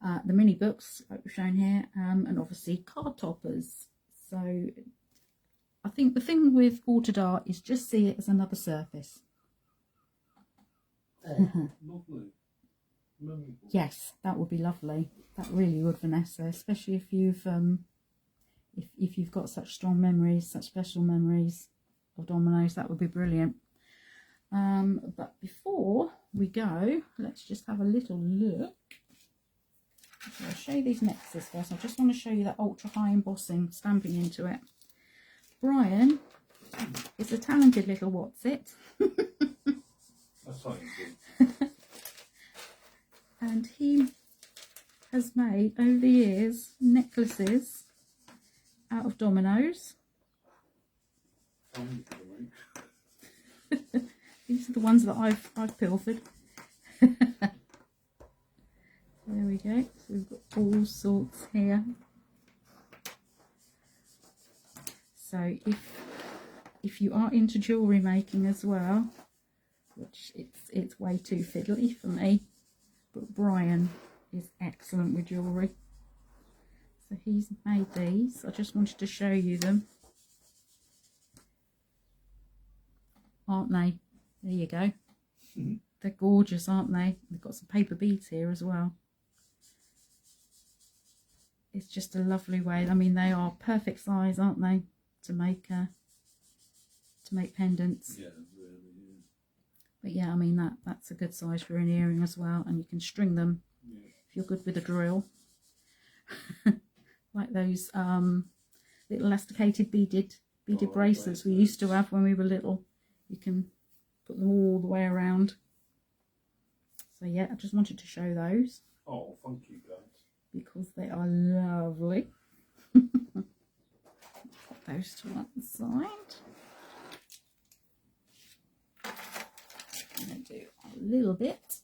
The mini books, like we've shown here, and obviously card toppers. So I think the thing with altered art is just see it as another surface. Oh, lovely. Yes, that would be lovely. That really would, Vanessa, especially if you've got such strong memories, such special memories of Domino's. That would be brilliant. But before we go, let's just have a little look. So I'll show you these necklaces first. I just want to show you that ultra high embossing stamping into it. Brian is a talented little what's-it. That's good. And he has made, over the years, necklaces out of Domino's. These are the ones that I've pilfered. There we go. So we've got all sorts here. So if you are into jewellery making as well, which it's way too fiddly for me, but Brian is excellent with jewellery. So he's made these. I just wanted to show you them. Aren't they? There you go. They're gorgeous, aren't they? They've got some paper beads here as well. It's just a lovely way. I mean, they are perfect size, aren't they, to make pendants. Yeah, really, yeah. But yeah, I mean that's a good size for an earring as well, and you can string them if you're good with a drill. Like those little elasticated beaded bracelets we used to have when we were little. You can put them all the way around. So yeah, I just wanted to show those. Oh, thank you guys. Because they are lovely. Put those to one side. I'm going to do a little bit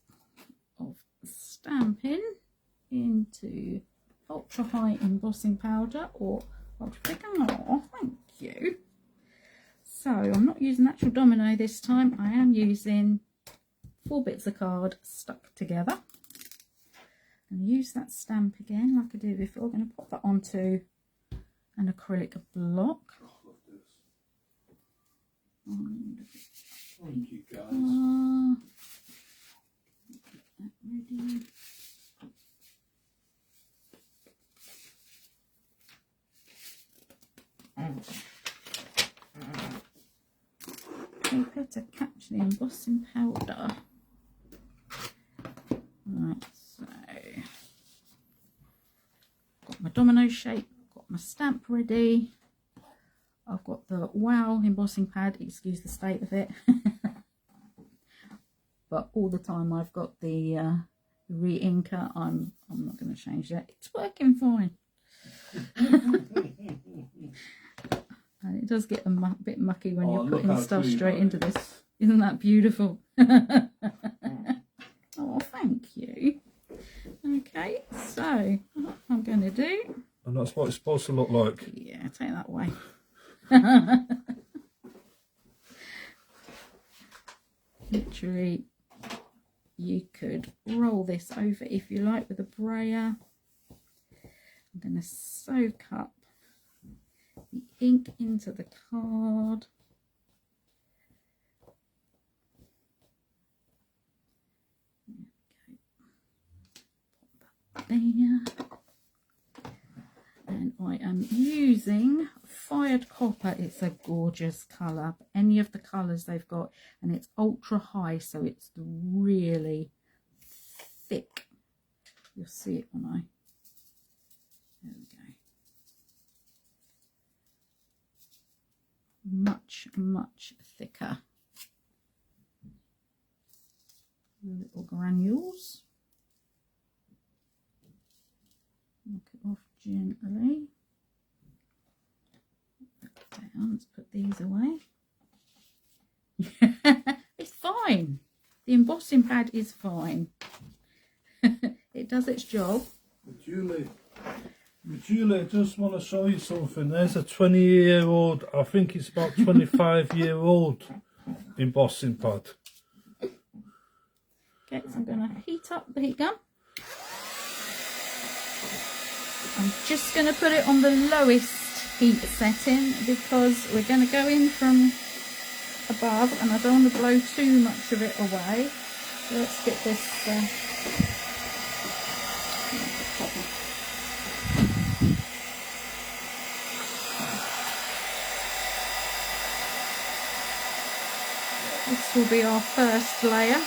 of stamping into Ultra High Embossing Powder or Ultra Thick. Oh, thank you. So I'm not using actual domino this time. I am using 4 bits of card stuck together. And use that stamp again like I did before. I'm going to pop that onto an acrylic block. Oh, I love this. Thank you guys. Get that ready. Paper to catch the embossing powder. Right, so got my domino shape, got my stamp ready. I've got the wow embossing pad, excuse the state of it. But all the time I've got the re-inker. I'm not going to change that. It's working fine. And it does get a bit mucky when you're putting stuff straight into this. Isn't that beautiful? Oh, thank you. Okay, so what I'm going to do... And that's what it's supposed to look like. Yeah, take that away. Literally, you could roll this over if you like with a brayer. I'm going to soak up the ink into the card. There. And I am using fired copper. It's a gorgeous colour. Any of the colours they've got, and it's ultra high, so it's really thick. You'll see it when I... There we go. Much, much thicker. Little granules. Knock it off gently. Down. Let's put these away. It's fine. The embossing pad is fine. It does its job. Julie, I just want to show you something. There's a 20-year-old, I think it's about 25-year-old embossing pad. Okay, so I'm going to heat up the heat gun. I'm just going to put it on the lowest heat setting because we're going to go in from above and I don't want to blow too much of it away. So let's get this this will be our first layer.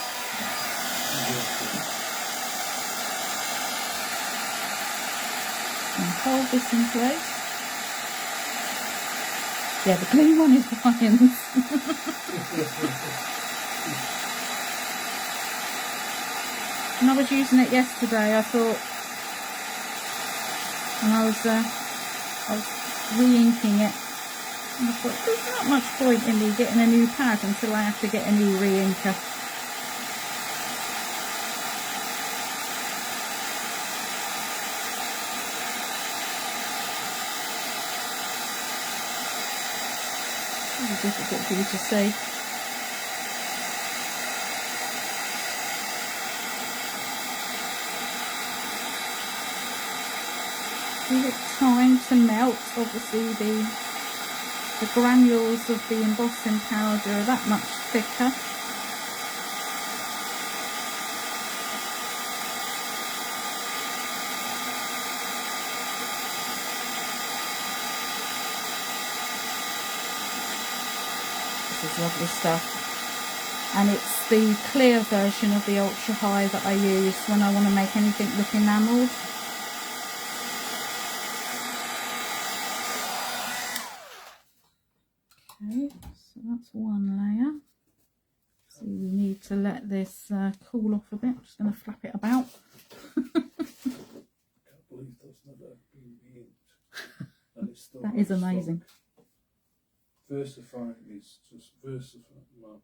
And hold this in place. Yeah, the green one is Ryan's. And I was using it yesterday. I thought, and I was re-inking it. And I thought, there's not much point in me getting a new pad until I have to get a new re-inker. It's difficult for you to see. Give it time to melt. Obviously the granules of the embossing powder are that much thicker. This is lovely stuff. And it's the clear version of the Ultra High that I use when I want to make anything look enamelled. Okay, so that's one layer. So we need to let this cool off a bit. I'm just going to flap it about. I can't believe that's never been inked. And it's still That is amazing. Versifying is just versifying, Mark.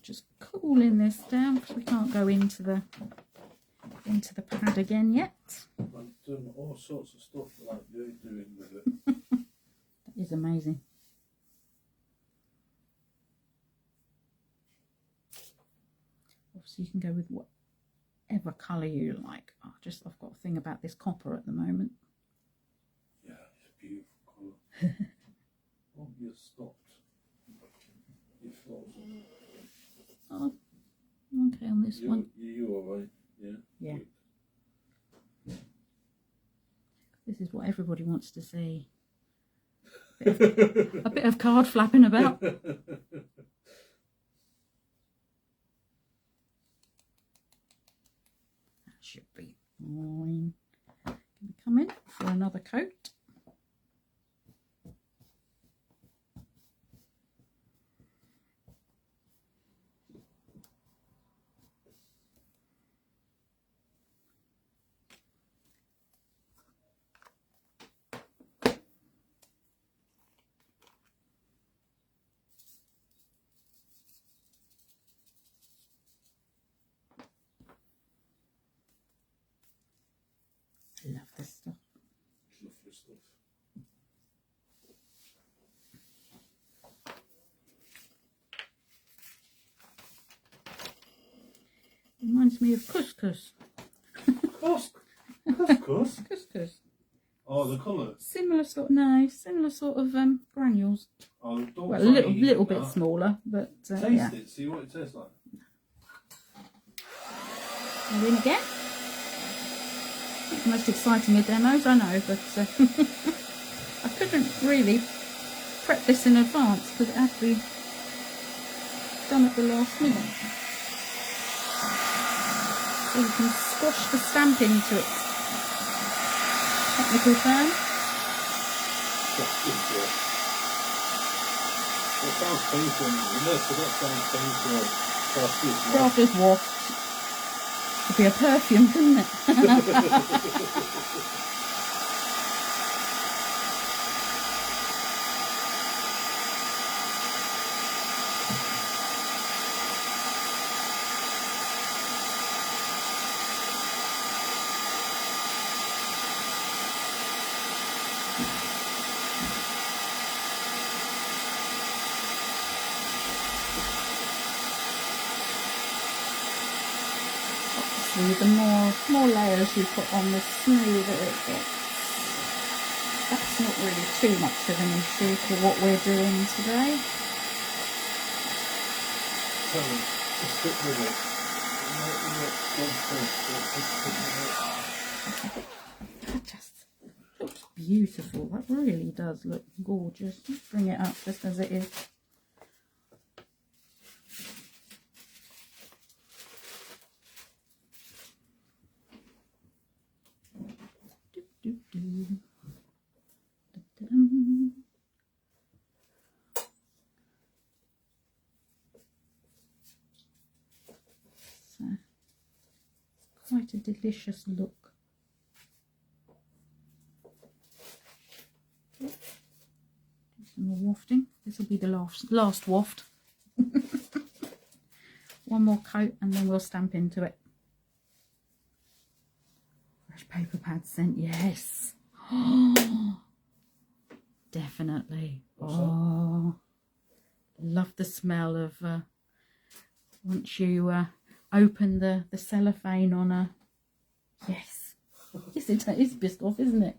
Just cooling this down because we can't go into the pad again yet. I've done all sorts of stuff like you're doing with it. That is amazing. Obviously you can go with whatever colour you like. I've got a thing about this copper at the moment. Yeah, it's a beautiful colour. Oh, you stopped. You frozen. Oh, okay, on this one. You alright? Yeah. Yeah. Good. This is what everybody wants to see. A bit of card flapping about. That should be fine. Come in for another coat. I love this stuff. Lovely stuff. Reminds me of couscous. Couscous? Couscous. Oh, the colour? Similar sort of granules. Oh, don't Well, a little bit smaller, but Taste yeah. it, see what it tastes like. And in again. Not the most exciting of demos, I know, but I couldn't really prep this in advance because it had to be done at the last minute. So you can squash the stamp into it. Technical term. That's good, yeah. That sounds painful. That sounds painful. Crafter's wasp. Could be a perfume, couldn't it? The more layers you put on, the smoother it gets. That's not really too much of an issue for what we're doing today. Tell them to stick with it. That just looks beautiful. That really does look gorgeous. Let's bring it up just as it is. So, quite a delicious look. Do some more wafting. This will be the last waft. One more coat and then we'll stamp into it. Fresh paper pad scent, yes. Definitely. Oh, love the smell of once you open the cellophane on a, yes. Yes, it is Biscoff, isn't it?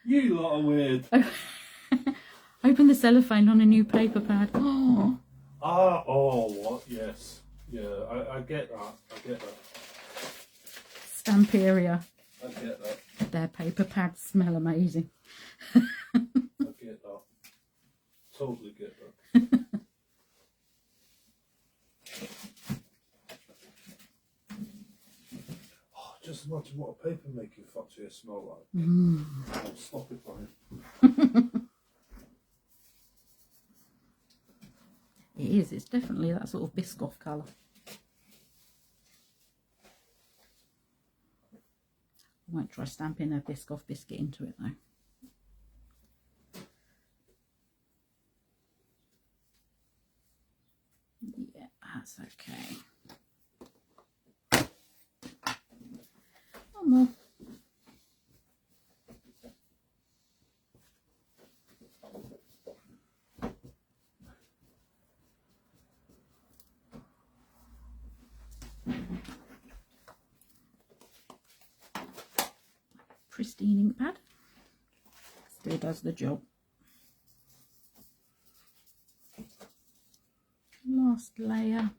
You lot are weird. Open the cellophane on a new paper pad. Oh. Ah, oh, what? Yes. Yeah, I get that. I get that. Stamperia. I get that. Their paper pads smell amazing. I get that. Totally get that. Oh, just imagine what a paper making factory smell like. I'll stop it by It is. It's definitely that sort of Biscoff colour. I might try stamping a Biscoff biscuit into it though. Yeah, that's okay. One more. Pristine ink pad. Still does the job. Last layer.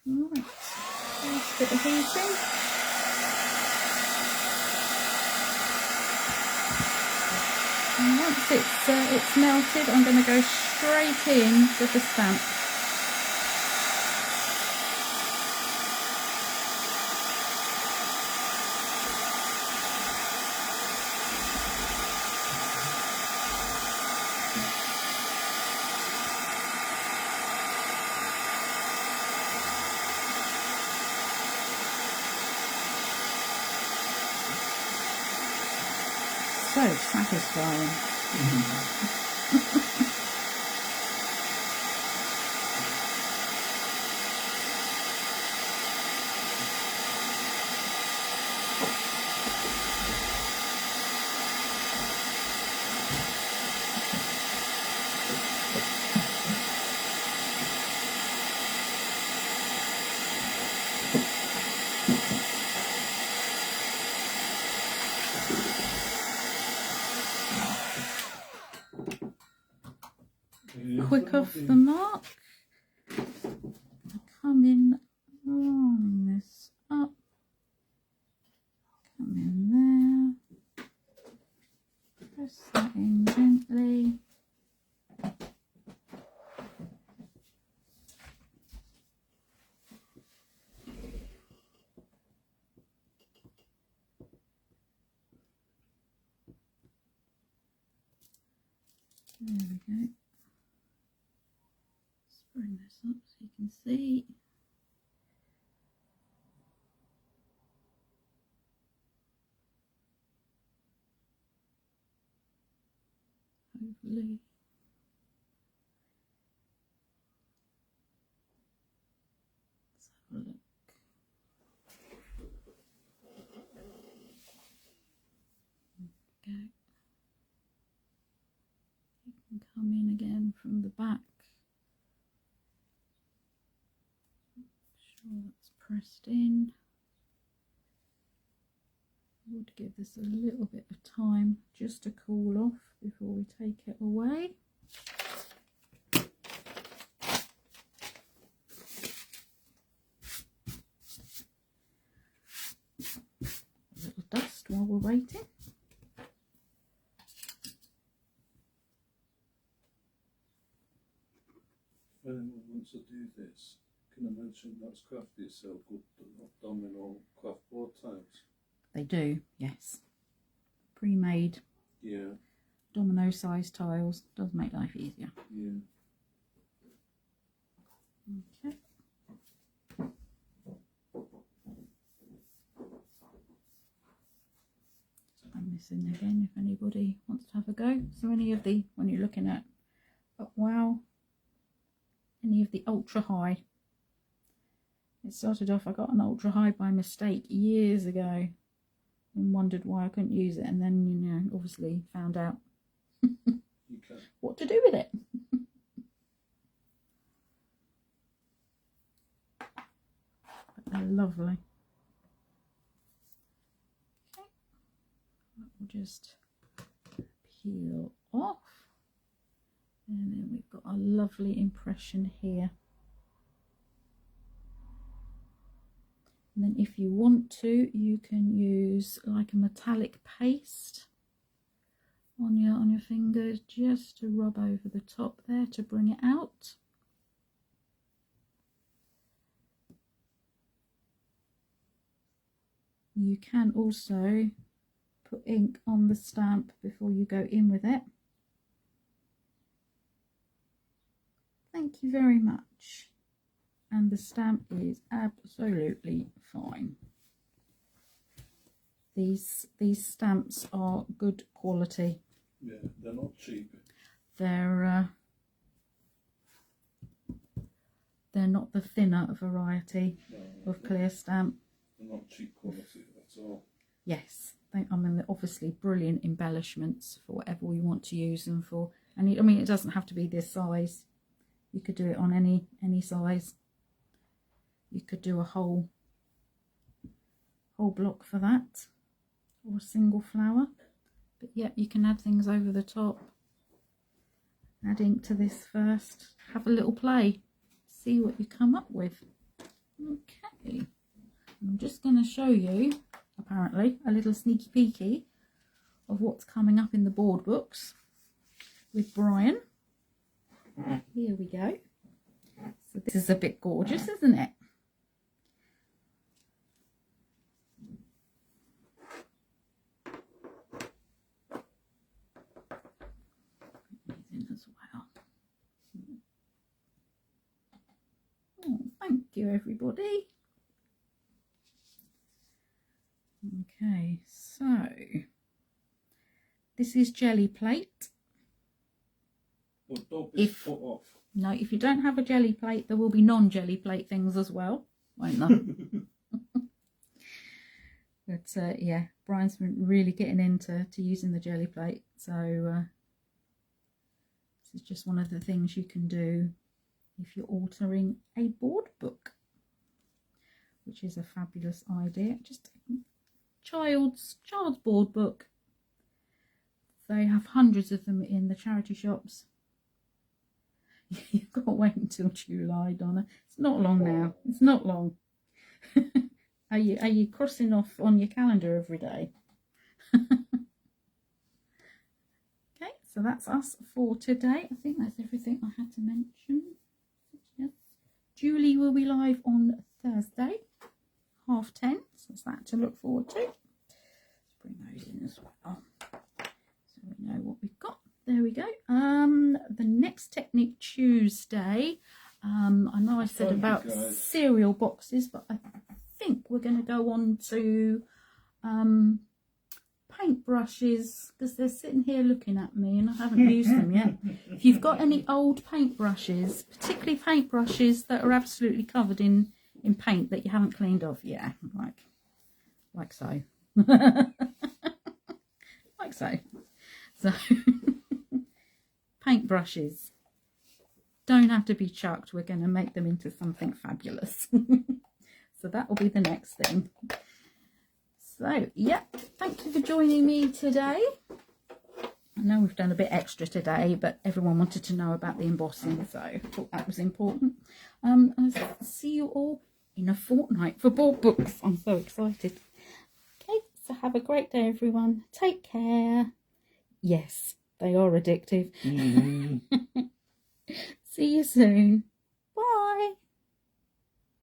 Right, last bit of heating. And once it's melted, I'm going to go straight in with the stamp. So satisfying. Quick off the mark. Come in, line this up. press that in gently. There we go. Let's bring this up so you can see. Hopefully. Let's have a look. Okay. You can come in again from the back. Make sure that's pressed in. I would give this a little bit of time just to cool off before we take it away. A little dust while we're waiting. If anyone wants to do this, can I mention that's Crafty sell good Domino craft board tiles? They do, yes. Pre-made Yeah. domino size tiles does make life easier. Yeah. Okay. I'm missing again if anybody wants to have a go. So any of the, when you're looking at, oh, wow, any of the ultra high. It started off, I got an ultra high by mistake years ago and wondered why I couldn't use it, and then, you know, obviously found out what to do with it. But they're lovely. Okay, that will just peel off, and then we've got a lovely impression here. And then if you want to, you can use like a metallic paste on your fingers just to rub over the top there to bring it out. You can also put ink on the stamp before you go in with it. Thank you very much. And the stamp is absolutely fine. These stamps are good quality. Yeah, they're not cheap. They're not the thinner variety of clear stamp. They're not cheap quality at all. Yes, I mean they're obviously brilliant embellishments for whatever we want to use them for. And I mean it doesn't have to be this size. You could do it on any size. You could do a whole block for that, or a single flower. But yeah, you can add things over the top. Add ink to this first. Have a little play. See what you come up with. Okay. I'm just going to show you, apparently, a little sneaky peeky of what's coming up in the board books with Brian. Here we go. So this is a bit gorgeous, isn't it? As well. Oh, thank you everybody. Okay, so this is jelly plate. Well, don't be put off. No, if you don't have a jelly plate, there will be non-jelly plate things as well, won't there? But yeah, Brian's been really getting into using the jelly plate, so this is just one of the things you can do if you're altering a board book, which is a fabulous idea. Just child's board book. They have hundreds of them in the charity shops. You've got to wait until July, Donna. It's not long now. It's not long. Are you crossing off on your calendar every day? So that's us for today. I think that's everything I had to mention. Yes. Julie will be live on Thursday, 10:30. So that's that to look forward to. Let's bring those in as well, so we know what we've got. There we go. The next Technique Tuesday. I know I said about cereal boxes, but I think we're going to go on to paintbrushes, because they're sitting here looking at me and I haven't used them yet. If you've got any old paintbrushes, particularly paintbrushes that are absolutely covered in paint that you haven't cleaned off, yeah, like so. Like so. So paintbrushes don't have to be chucked. We're going to make them into something fabulous. So that will be the next thing. So yeah, thank you for joining me today. I know we've done a bit extra today, but everyone wanted to know about the embossing, so I thought that was important. I'll see you all in a fortnight for board books. I'm so excited. Okay, so have a great day, everyone. Take care. Yes, they are addictive. See you soon.